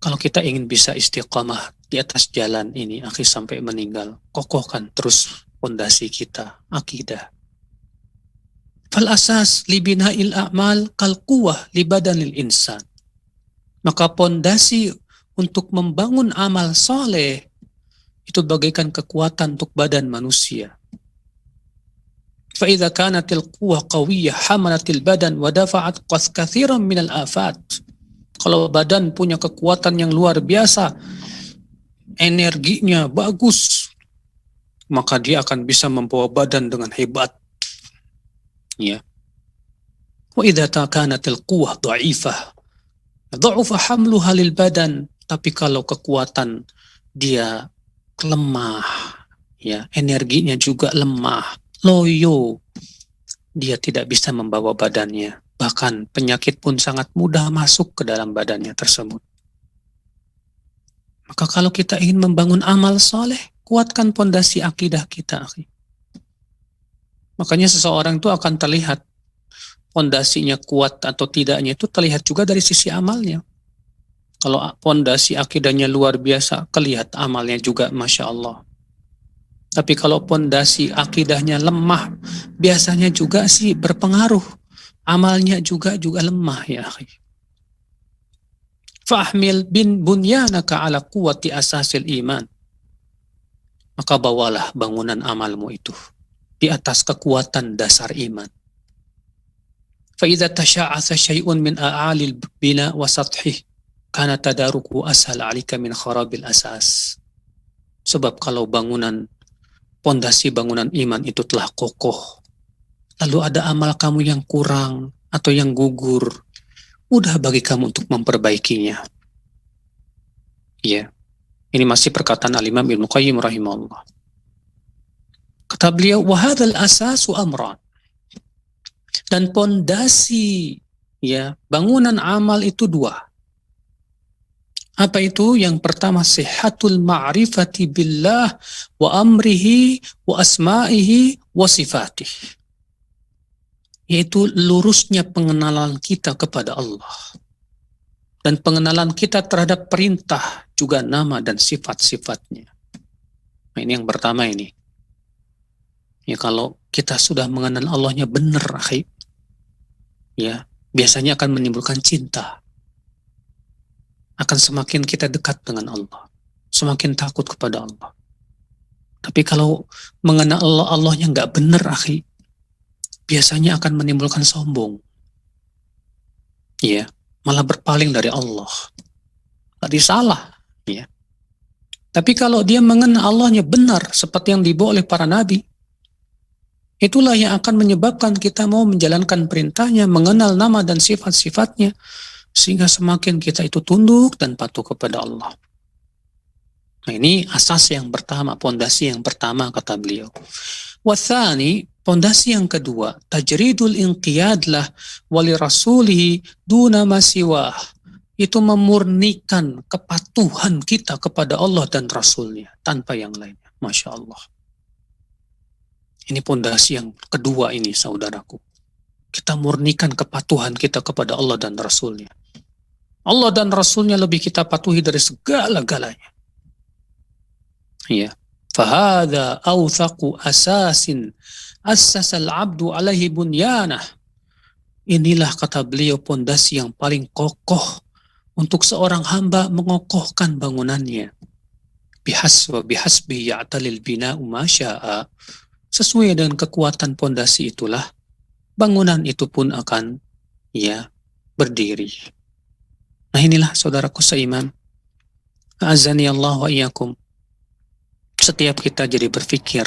kalau kita ingin bisa istiqamah di atas jalan ini, akhi, sampai meninggal, kokohkan terus fondasi kita, akidah. Fal asas li bina'il a'mal kal quwwah li badanil insan. Maka fondasi untuk membangun amal soleh itu bagaikan kekuatan untuk badan manusia. Fa idza kanatil quwwah qawiyyah hamalatil badan wa dafa'at katsiran minal afat. Kalau badan punya kekuatan yang luar biasa, energinya bagus, maka dia akan bisa membawa badan dengan hebat. Ya. Wa idza kanatil quwwah dha'ifah, dha'ufa hamluha lil badan. Tapi kalau kekuatan dia lemah, ya, energinya juga lemah, loyo, dia tidak bisa membawa badannya. Bahkan penyakit pun sangat mudah masuk ke dalam badannya tersebut. Maka kalau kita ingin membangun amal soleh, kuatkan pondasi akidah kita. Makanya seseorang itu akan terlihat pondasinya kuat atau tidaknya itu terlihat juga dari sisi amalnya. Kalau pondasi akidahnya luar biasa, kelihatan amalnya juga Masya Allah. Tapi kalau pondasi akidahnya lemah, biasanya juga sih berpengaruh. Amalnya juga lemah, ya akhi. Fahmil bin bunyanaka ala quwwati asasil iman. Maka bawalah bangunan amalmu itu di atas kekuatan dasar iman. Fa idza tasha'atha syai'un min a'alil bina wa sathih kana tadaruku ashal 'alika min kharabil asas. Sebab kalau pondasi bangunan iman itu telah kokoh, lalu ada amal kamu yang kurang atau yang gugur, mudah bagi kamu untuk memperbaikinya. Ya. Ini masih perkataan Al-Imam Ibnu Qayyim rahimahullah. Kata beliau, wa hadzal asasu amran. Dan pondasi, ya, bangunan amal itu dua. Apa itu? Yang pertama, sihhatul ma'rifati billah wa amrihi wa asma'ihi wa sifatih. Yaitu lurusnya pengenalan kita kepada Allah. Dan pengenalan kita terhadap perintah, juga nama dan sifat-sifatnya. Nah, ini yang pertama ini. Ya, kalau kita sudah mengenal Allahnya benar, akhi, ya, biasanya akan menimbulkan cinta. Akan semakin kita dekat dengan Allah. Semakin takut kepada Allah. Tapi kalau mengenal Allahnya nggak benar, akhi, biasanya akan menimbulkan sombong. Ya, malah berpaling dari Allah. Tadi salah. Ya. Tapi kalau dia mengenal Allahnya benar, seperti yang dibawa oleh para nabi, itulah yang akan menyebabkan kita mau menjalankan perintahnya, mengenal nama dan sifat-sifatnya, sehingga semakin kita itu tunduk dan patuh kepada Allah. Nah, ini asas yang pertama, pondasi yang pertama, kata beliau. Wathani, pondasi yang kedua, tajridul inqiyadlah wali rasulihi duna masiwah. Itu memurnikan kepatuhan kita kepada Allah dan Rasulnya tanpa yang lainnya. Masya Allah. Ini pondasi yang kedua ini, saudaraku. Kita murnikan kepatuhan kita kepada Allah dan Rasulnya. Allah dan Rasulnya lebih kita patuhi dari segala-galanya. Ya. Fahada awthaqu asasin assasal abdu alaihi bunyanah. Inilah, kata beliau, pondasi yang paling kokoh untuk seorang hamba mengokohkan bangunannya. Bihasbi ya'talil bina'u ma sya'a. Sesuai dengan kekuatan pondasi itulah bangunan itu pun akan, ya, berdiri. Nah inilah saudaraku seiman, a'azzani Allah wa iyyakum. Setiap kita jadi berpikir,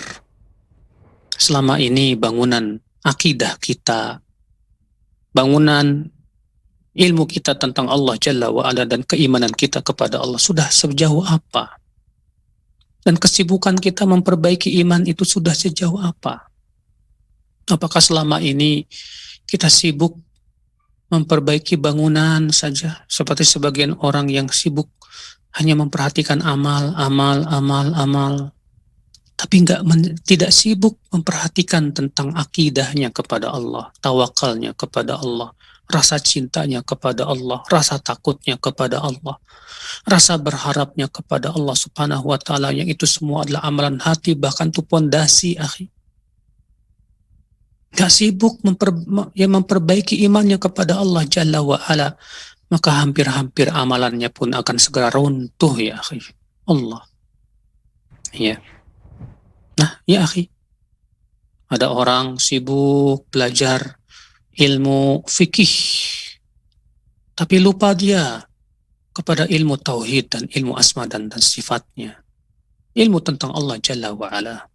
selama ini bangunan akidah kita, bangunan ilmu kita tentang Allah Jalla wa'ala dan keimanan kita kepada Allah sudah sejauh apa? Dan kesibukan kita memperbaiki iman itu sudah sejauh apa? Apakah selama ini kita sibuk memperbaiki bangunan saja, seperti sebagian orang yang sibuk hanya memperhatikan amal, tapi tidak sibuk memperhatikan tentang akidahnya kepada Allah, tawakalnya kepada Allah, rasa cintanya kepada Allah, rasa takutnya kepada Allah, rasa berharapnya kepada Allah Subhanahu wa taala, yang itu semua adalah amalan hati, bahkan itu pondasi, akhi. Gak sibuk memperbaiki imannya kepada Allah Jalla wa'ala, maka hampir-hampir amalannya pun akan segera runtuh, ya akhi. Allah. Ya. Nah, ya akhi, ada orang sibuk belajar ilmu fikih, tapi lupa dia kepada ilmu tauhid dan ilmu asma dan sifatnya. Ilmu tentang Allah Jalla wa'ala.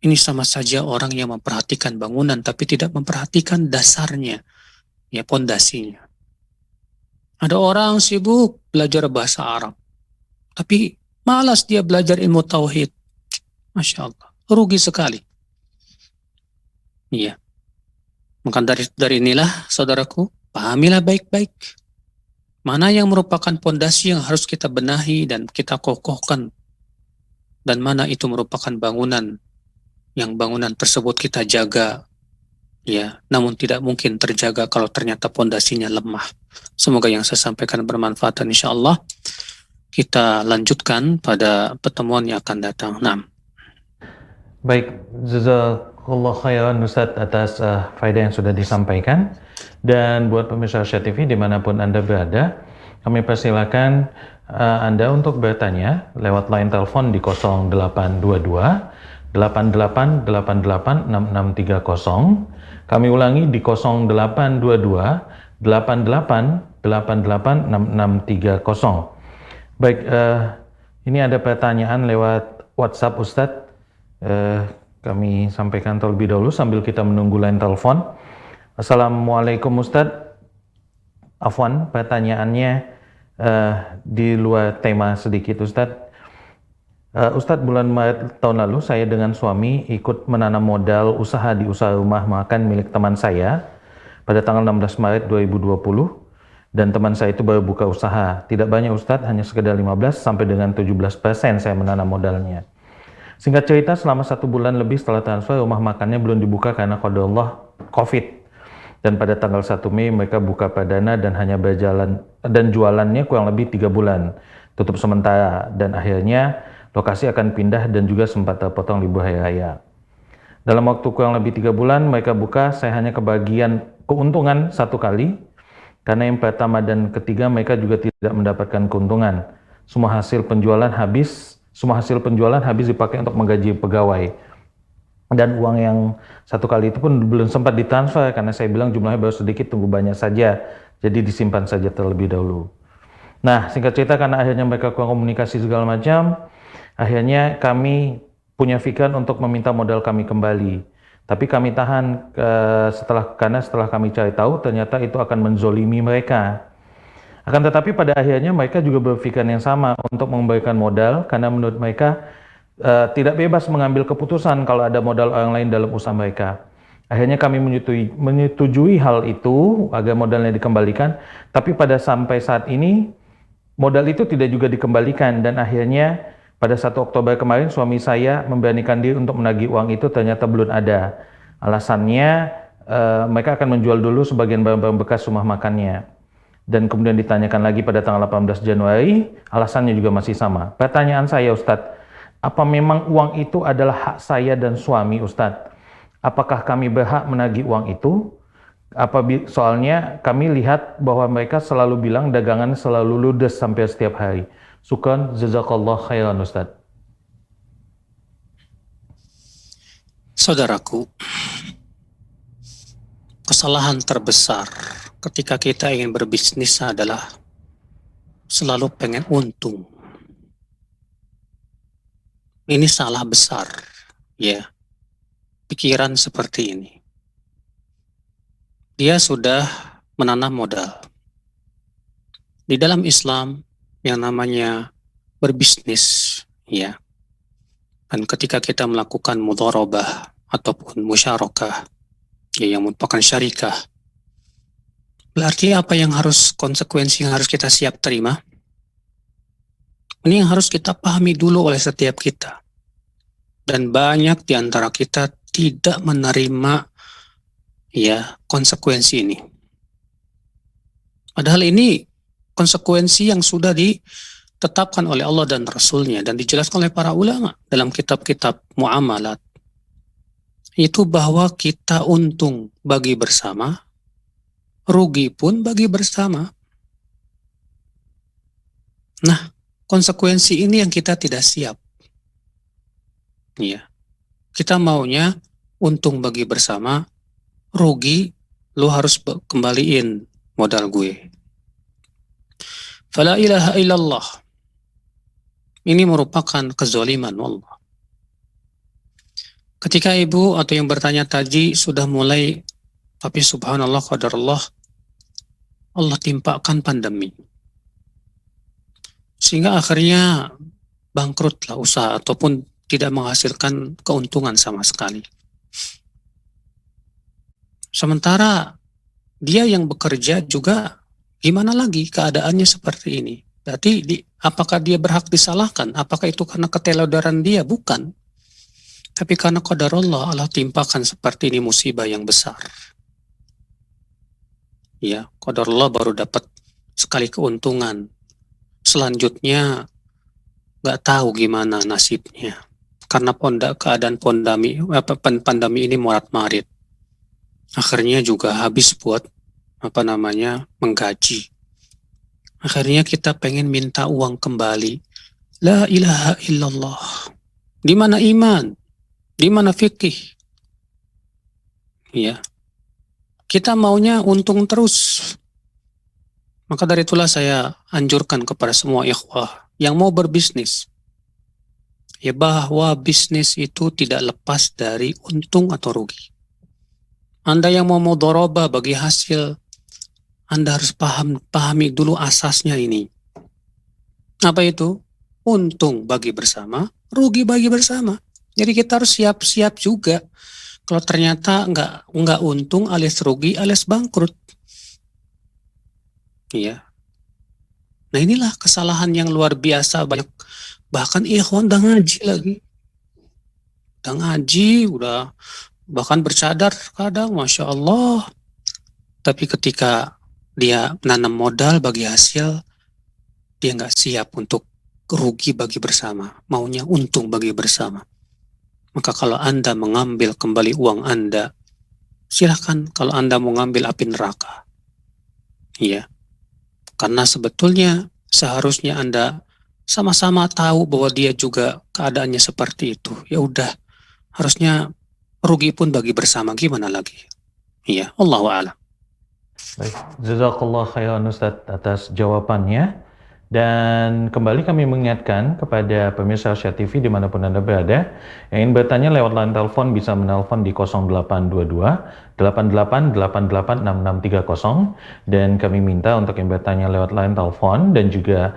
Ini sama saja orang yang memperhatikan bangunan tapi tidak memperhatikan dasarnya, ya pondasinya. Ada orang sibuk belajar bahasa Arab, tapi malas dia belajar ilmu tauhid. Masya Allah, rugi sekali. Iya. Maka dari inilah, saudaraku, pahamilah baik-baik mana yang merupakan pondasi yang harus kita benahi dan kita kokohkan, dan mana itu merupakan bangunan yang bangunan tersebut kita jaga, ya, namun tidak mungkin terjaga kalau ternyata pondasinya lemah. Semoga yang saya sampaikan bermanfaat, dan insya Allah kita lanjutkan pada pertemuan yang akan datang. Nah. Baik, jazakallah khairan Ustadz atas faedah yang sudah disampaikan. Dan buat pemirsa Asia TV dimanapun Anda berada, kami persilakan Anda untuk bertanya lewat line telepon di 0822 8888 6630. Kami ulangi di 0822 8888 6630. Baik, ini ada pertanyaan lewat WhatsApp Ustadz. Kami sampaikan terlebih dahulu sambil kita menunggu line telepon. Assalamualaikum Ustadz. Afwan, pertanyaannya di luar tema sedikit Ustadz. Ustadz, bulan Maret tahun lalu saya dengan suami ikut menanam modal usaha di usaha rumah makan milik teman saya pada tanggal 16 Maret 2020, dan teman saya itu baru buka usaha. Tidak banyak Ustadz, hanya sekedar 15 sampai dengan 17% saya menanam modalnya. Singkat cerita, selama 1 bulan lebih setelah transfer, rumah makannya belum dibuka karena qadarullah COVID. Dan pada tanggal 1 Mei mereka buka perdana dan hanya berjalan, dan jualannya kurang lebih 3 bulan tutup sementara, dan akhirnya lokasi akan pindah dan juga sempat terpotong libur hari raya. Dalam waktu kurang lebih 3 bulan mereka buka, saya hanya kebagian keuntungan 1 kali, karena yang pertama dan ketiga mereka juga tidak mendapatkan keuntungan. Semua hasil penjualan habis dipakai untuk menggaji pegawai. Dan uang yang 1 kali itu pun belum sempat ditransfer, karena saya bilang jumlahnya baru sedikit, tunggu banyak saja, jadi disimpan saja terlebih dahulu. Nah, singkat cerita, karena akhirnya mereka kurang komunikasi segala macam, akhirnya kami punya pikiran untuk meminta modal kami kembali. Tapi kami tahan karena setelah kami cari tahu ternyata itu akan menzolimi mereka. Akan tetapi pada akhirnya mereka juga berpikiran yang sama untuk mengembalikan modal, karena menurut mereka tidak bebas mengambil keputusan kalau ada modal orang lain dalam usaha mereka. Akhirnya kami menyetujui hal itu agar modalnya dikembalikan, tapi sampai saat ini modal itu tidak juga dikembalikan, dan akhirnya pada 1 Oktober kemarin suami saya memberanikan diri untuk menagih uang itu, ternyata belum ada. Alasannya mereka akan menjual dulu sebagian barang-barang bekas rumah makannya. Dan kemudian ditanyakan lagi pada tanggal 18 Januari, alasannya juga masih sama. Pertanyaan saya Ustadz, apa memang uang itu adalah hak saya dan suami Ustadz? Apakah kami berhak menagih uang itu? Soalnya kami lihat bahwa mereka selalu bilang dagangan selalu ludes sampai setiap hari. Syukran, jazakallah khairan Ustadz. Saudaraku, kesalahan terbesar ketika kita ingin berbisnis adalah selalu pengen untung. Ini salah besar, ya. Pikiran seperti ini. Dia sudah menanam modal. Di dalam Islam yang namanya berbisnis, ya. Dan ketika kita melakukan mudharabah ataupun musyarakah, ya, yang merupakan syarikah, berarti apa yang konsekuensi yang harus kita siap terima? Ini yang harus kita pahami dulu oleh setiap kita. Dan banyak di antara kita tidak menerima, ya, konsekuensi ini. Padahal ini konsekuensi yang sudah ditetapkan oleh Allah dan Rasul-Nya dan dijelaskan oleh para ulama dalam kitab-kitab muamalat. Itu bahwa kita untung bagi bersama, rugi pun bagi bersama. Nah, konsekuensi ini yang kita tidak siap. Ya. Kita maunya untung bagi bersama, rugi lu harus kembaliin modal gue. Fala ilaha illallah. Ini merupakan kezaliman Allah. Ketika ibu atau yang bertanya tadi sudah mulai, tapi subhanallah qadarullah, Allah timpakan pandemi. Sehingga akhirnya bangkrutlah usaha ataupun tidak menghasilkan keuntungan sama sekali. Sementara dia yang bekerja juga gimana lagi keadaannya seperti ini. Berarti apakah dia berhak disalahkan? Apakah itu karena ketelodaran dia? Bukan. Tapi karena qadarullah, Allah timpakan seperti ini musibah yang besar. Ya, qadarullah baru dapat sekali keuntungan. Selanjutnya nggak tahu gimana nasibnya. Karena keadaan pandemi ini morat-marit. Akhirnya juga habis buat menggaji. Akhirnya kita pengen minta uang kembali. La ilaha illallah. Di mana iman? Di mana fikih? Ya. Kita maunya untung terus. Maka dari itulah saya anjurkan kepada semua ikhwah yang mau berbisnis, ya, bahwa bisnis itu tidak lepas dari untung atau rugi. Anda yang mau mudharabah bagi hasil, Anda harus pahami dulu asasnya ini. Apa itu? Untung bagi bersama, rugi bagi bersama. Jadi kita harus siap-siap juga. Kalau ternyata nggak untung alias rugi alias bangkrut. Iya. Nah inilah kesalahan yang luar biasa banyak. Bahkan ikhwan udah ngaji lagi. Udah ngaji, udah bahkan bercadar kadang, Masya Allah. Tapi ketika dia nanam modal bagi hasil, dia nggak siap untuk rugi bagi bersama. Maunya untung bagi bersama. Maka kalau Anda mengambil kembali uang Anda, silahkan. Kalau Anda mau ngambil api neraka. Iya. Karena sebetulnya seharusnya Anda sama-sama tahu bahwa dia juga keadaannya seperti itu. Ya udah, harusnya rugi pun bagi bersama, gimana lagi? Iya, Allahu a'lam. Baik, jazakallah khairan Ustaz atas jawabannya. Dan kembali kami mengingatkan kepada pemirsa Asia TV dimanapun Anda berada, yang ingin bertanya lewat line telepon bisa menelpon di 0822 8888 6630, dan kami minta untuk yang bertanya lewat line telepon dan juga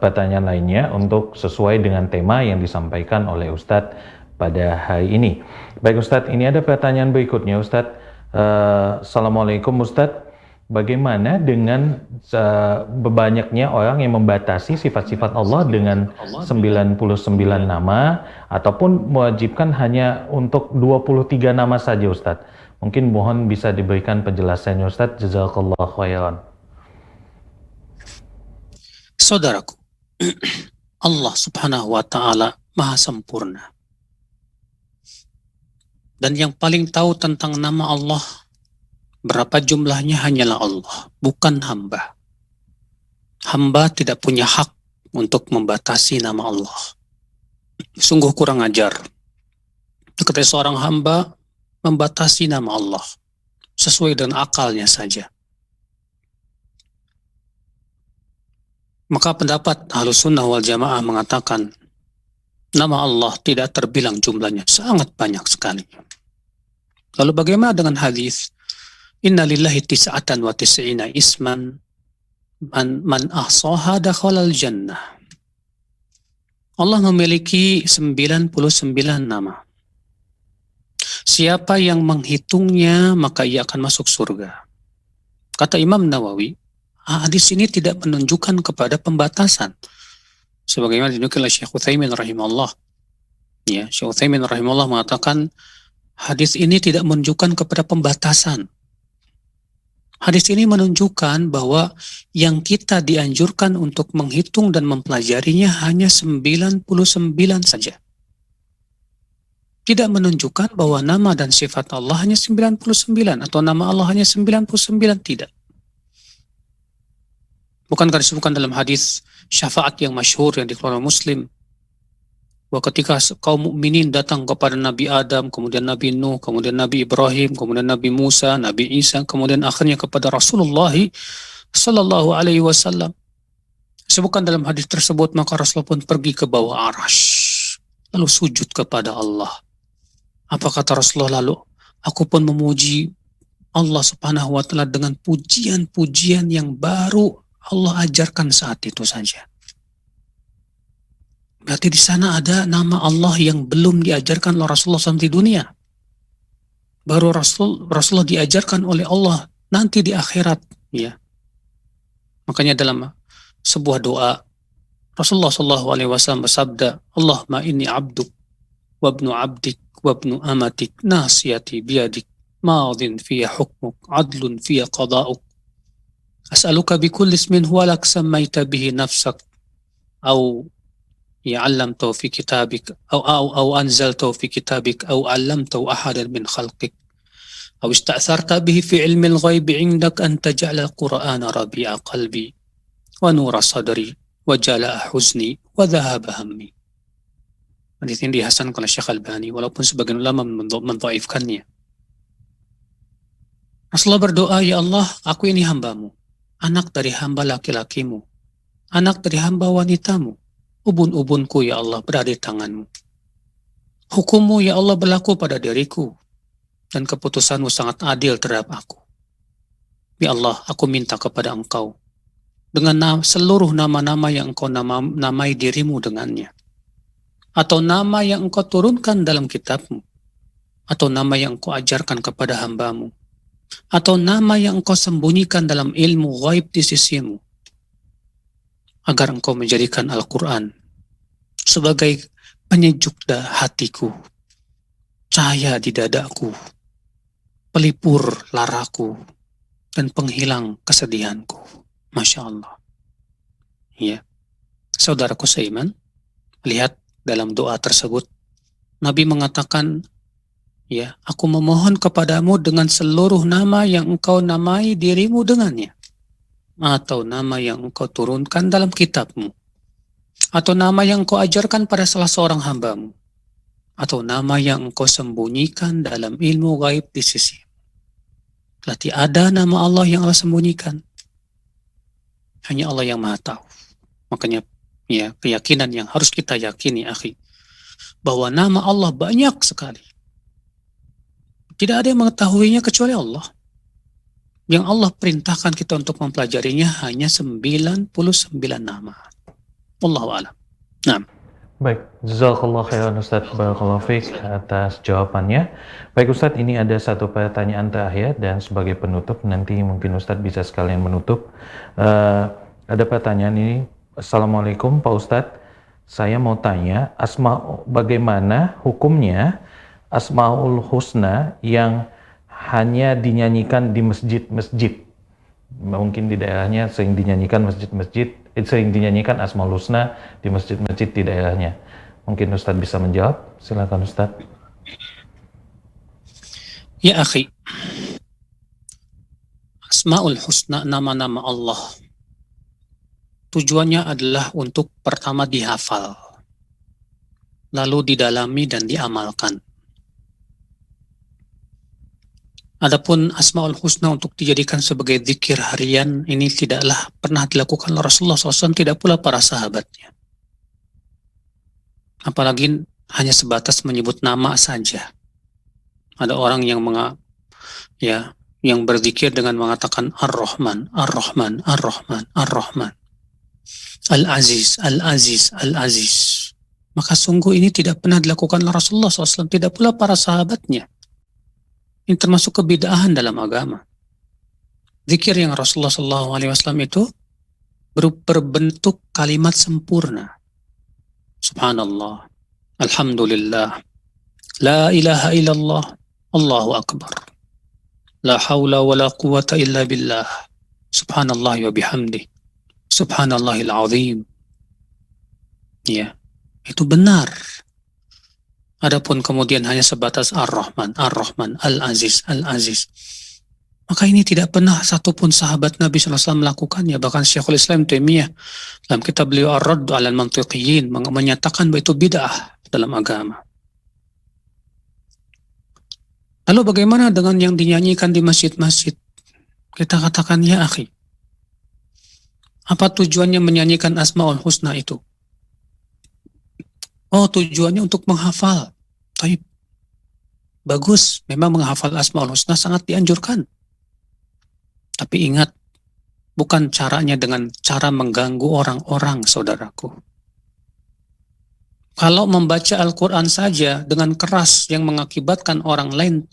pertanyaan lainnya untuk sesuai dengan tema yang disampaikan oleh Ustadz pada hari ini. Baik Ustadz, ini ada pertanyaan berikutnya Ustadz. Assalamualaikum Ustadz. Bagaimana dengan banyaknya orang yang membatasi sifat-sifat Allah dengan 99 nama ataupun mewajibkan hanya untuk 23 nama saja Ustadz? Mungkin mohon bisa diberikan penjelasannya Ustadz. Jazakallah khairan. Saudaraku, Allah subhanahu wa ta'ala maha sempurna. Dan yang paling tahu tentang nama Allah, berapa jumlahnya, hanyalah Allah, bukan hamba. Hamba tidak punya hak untuk membatasi nama Allah. Sungguh kurang ajar ketika seorang hamba membatasi nama Allah sesuai dengan akalnya saja. Maka pendapat Ahlus Sunnah wal Jamaah mengatakan nama Allah tidak terbilang jumlahnya, sangat banyak sekali. Lalu bagaimana dengan hadis Inna lillahi tis'atan wa tis'ina isman man ahsaha dakhalal jannah. Allah memiliki 99 nama. Siapa yang menghitungnya maka ia akan masuk surga. Kata Imam Nawawi, hadis ini tidak menunjukkan kepada pembatasan. Sebagaimana dinukil oleh Syekh Utsaimin rahimahullah. Ya, Syekh Utsaimin rahimahullah mengatakan hadis ini tidak menunjukkan kepada pembatasan. Hadis ini menunjukkan bahwa yang kita dianjurkan untuk menghitung dan mempelajarinya hanya 99 saja. Tidak menunjukkan bahwa nama dan sifat Allah hanya 99 atau nama Allah hanya 99, tidak. Bukankah disebutkan dalam hadis syafaat yang masyhur yang dikeluarkan Muslim, bahwa ketika kaum mukminin datang kepada Nabi Adam, kemudian Nabi Nuh, kemudian Nabi Ibrahim, kemudian Nabi Musa, Nabi Isa, kemudian akhirnya kepada Rasulullah sallallahu alaihi wasallam. Disebutkan dalam hadis tersebut, maka Rasulullah pun pergi ke bawah arasy, lalu sujud kepada Allah. Apa kata Rasulullah? Lalu aku pun memuji Allah Subhanahu wa taala dengan pujian-pujian yang baru Allah ajarkan saat itu saja. Berarti di sana ada nama Allah yang belum diajarkan oleh Rasulullah SAW di dunia. Baru Rasulullah diajarkan oleh Allah nanti di akhirat. Ya. Makanya dalam sebuah doa Rasulullah SAW bersabda, Allahumma inni abduk wabnu abdik wabnu amatik nasiyati biyadik madin fiya hukmuk adlun fiya qada'uk as'aluka bikulli ismin huwa lak sammaita bihi nafsak au علمته في كتابك أو أنزلته في كتابك أو علمته أحدا من خلقك أو استأثرت به في علم الغيب عندك أن تجعل القرآن ربيع قلبي ونور صدري وجلاء حزني وذهاب همي. Hadis ini dihasankan oleh Syekh Albani walaupun sebagian ulama mendhaifkannya. Rasulullah berdoa, ya Allah, aku ini hambamu, anak dari hamba laki-lakimu, anak dari hamba wanitamu. Ubun-ubunku ya Allah berada di tanganmu. Hukummu ya Allah berlaku pada diriku dan keputusanmu sangat adil terhadap aku. Ya Allah, aku minta kepada Engkau dengan seluruh nama-nama yang Engkau namai dirimu dengannya, atau nama yang Engkau turunkan dalam kitabmu, atau nama yang Engkau ajarkan kepada hambamu, atau nama yang Engkau sembunyikan dalam ilmu ghaib di sisimu, agar Engkau menjadikan Al-Quran sebagai penyejuk hatiku, cahaya di dadaku, pelipur laraku, dan penghilang kesedihanku. Masya Allah. Ya, saudaraku seiman, lihat dalam doa tersebut, Nabi mengatakan, ya, aku memohon kepadamu dengan seluruh nama yang Engkau namai dirimu dengannya, atau nama yang Engkau turunkan dalam kitabmu, atau nama yang Engkau ajarkan pada salah seorang hambamu, atau nama yang Engkau sembunyikan dalam ilmu gaib di sisi. Berarti ada nama Allah yang Allah sembunyikan. Hanya Allah yang Maha Tahu. Makanya ya, keyakinan yang harus kita yakini, akhi, bahwa nama Allah banyak sekali. Tidak ada yang mengetahuinya kecuali Allah. Yang Allah perintahkan kita untuk mempelajarinya hanya 99 nama. Wallahu a'lam. Nah. Baik, jazakallah khairan Ustaz, barakallahu fiik atas jawabannya. Baik Ustaz, ini ada satu pertanyaan terakhir dan sebagai penutup nanti mungkin Ustaz bisa sekalian menutup. Ada pertanyaan ini. Assalamualaikum Pak Ustaz, saya mau tanya bagaimana hukumnya Asmaul Husna yang hanya dinyanyikan di masjid-masjid. Mungkin di daerahnya sering dinyanyikan sering dinyanyikan Asmaul Husna di masjid-masjid di daerahnya. Mungkin Ustaz bisa menjawab. Silakan Ustaz. Ya akhi, Asmaul Husna, nama-nama Allah, tujuannya adalah untuk pertama dihafal, lalu didalami dan diamalkan. Adapun Asmaul Husna untuk dijadikan sebagai zikir harian ini tidaklah pernah dilakukan oleh Rasulullah SAW, tidak pula para sahabatnya. Apalagi hanya sebatas menyebut nama saja. Ada orang yang yang berzikir dengan mengatakan Ar-Rahman, Ar-Rahman, Ar-Rahman, Ar-Rahman, Al-Aziz, Al-Aziz, Al-Aziz. Maka sungguh ini tidak pernah dilakukan oleh Rasulullah SAW, tidak pula para sahabatnya. Ini termasuk kebid'ahan dalam agama. Zikir yang Rasulullah SAW itu berbentuk kalimat sempurna. Subhanallah, Alhamdulillah, La ilaha illallah, Allahu Akbar, La hawla wa la quwata illa billah, Subhanallah wa bihamdih, Subhanallahil azim. Ya, itu benar. Adapun kemudian hanya sebatas Ar-Rahman, Ar-Rahman, Al-Aziz, Al-Aziz, maka ini tidak pernah satupun sahabat Nabi SAW melakukannya. Bahkan Syekhul Islam Taimiyah dalam kitab beliau Ar-Radd 'alal Mantiqiyyin menyatakan bahwa itu bid'ah dalam agama. Lalu bagaimana dengan yang dinyanyikan di masjid-masjid? Kita katakan, ya akhi, apa tujuannya menyanyikan Asmaul Husna itu? Oh, tujuannya untuk menghafal. Taib. Bagus, memang menghafal Asmaul Husna sangat dianjurkan. Tapi ingat, bukan caranya dengan cara mengganggu orang-orang, saudaraku. Kalau membaca Al-Quran saja dengan keras yang mengakibatkan orang lain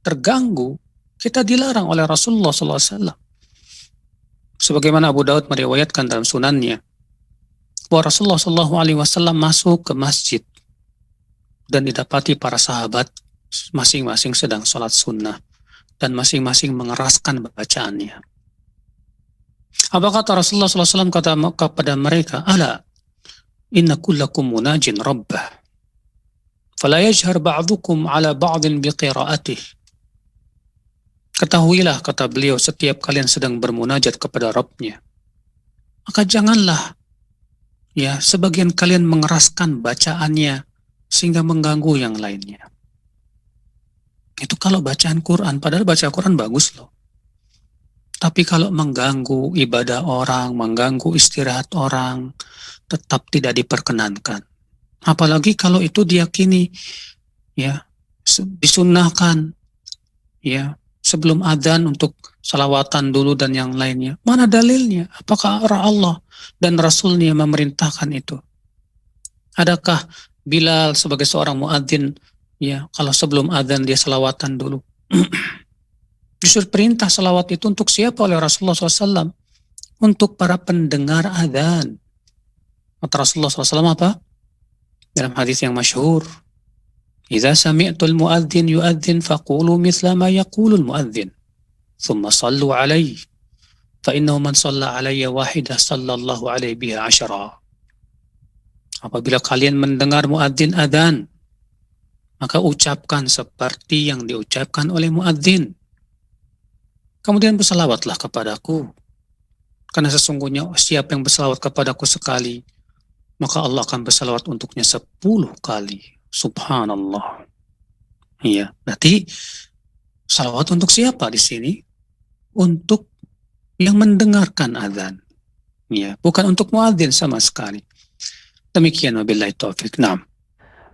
terganggu, kita dilarang oleh Rasulullah SAW. Sebagaimana Abu Daud meriwayatkan dalam sunannya, bahwa Rasulullah SAW masuk ke masjid dan didapati para sahabat masing-masing sedang sholat sunnah dan masing-masing mengeraskan bacaannya. Apa kata Rasulullah SAW kepada mereka? Ala, inna kullakum munajin rabbah, fala yajhar ba'dukum ala ba'din biqira'atih. Ketahuilah, kata beliau, setiap kalian sedang bermunajat kepada Rabbnya, maka janganlah sebagian kalian mengeraskan bacaannya sehingga mengganggu yang lainnya. Itu kalau bacaan Quran, padahal baca Quran bagus loh. Tapi kalau mengganggu ibadah orang, mengganggu istirahat orang, tetap tidak diperkenankan. Apalagi kalau itu diyakini disunnahkan sebelum adzan untuk salawatan dulu dan yang lainnya. Mana dalilnya? Apakah Allah dan Rasulnya memerintahkan itu? Adakah Bilal sebagai seorang muadzin, kalau sebelum adzan dia salawatan dulu? Justru perintah salawat itu untuk siapa oleh Rasulullah SAW? Untuk para pendengar adzan. Kata Rasulullah SAW apa? Dalam hadis yang masyhur, "Idza sami'tul muadzin yu'adzin faqulu mithla ma yaqulul muadzin. Thumma sallu alaihi. Fa innahu man shalla alayya wahidah sallallahu alaihi biha 'ashara." Apabila kalian mendengar muadzin adzan, maka ucapkan seperti yang diucapkan oleh muadzin. Kemudian bersalawatlah kepadaku. Karena sesungguhnya siapa yang bersalawat kepadaku sekali, maka Allah akan bersalawat untuknya 10 kali. Subhanallah. Iya, berarti salawat untuk siapa di sini? Untuk yang mendengarkan azan. Ya, bukan untuk muadzin sama sekali. Demikian, wabillahi taufik. Naam.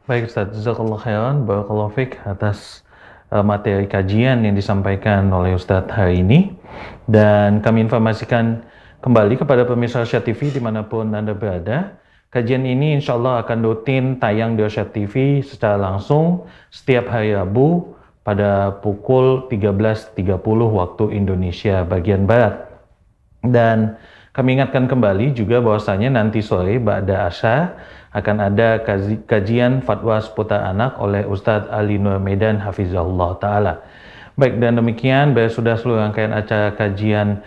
Baik Ustaz, jazakallah khairan, barakallahu fiik atas materi kajian yang disampaikan oleh Ustaz hari ini. Dan kami informasikan kembali kepada pemirsa Irsyad TV dimanapun Anda berada. Kajian ini insya Allah akan rutin tayang di Irsyad TV secara langsung setiap hari Rabu pada pukul 13.30 waktu Indonesia bagian Barat. Dan kami ingatkan kembali juga bahwasanya nanti sore ba'da Asar akan ada kajian fatwa seputar anak oleh Ustadz Ali Nur Medan Hafizahullah Ta'ala. Baik, dan demikian sudah seluruh rangkaian acara kajian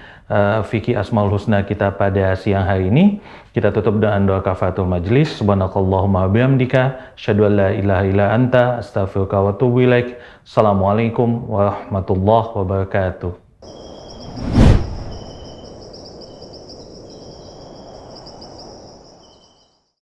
Fikih Asmaul Husna kita pada siang hari ini. Kita tutup dengan doa kafaratul majlis. Subhanakallahumma bihamdika asyhadu an la ilaha illa anta astaghfiruka wa atubu ilaik. Assalamualaikum warahmatullahi wabarakatuh.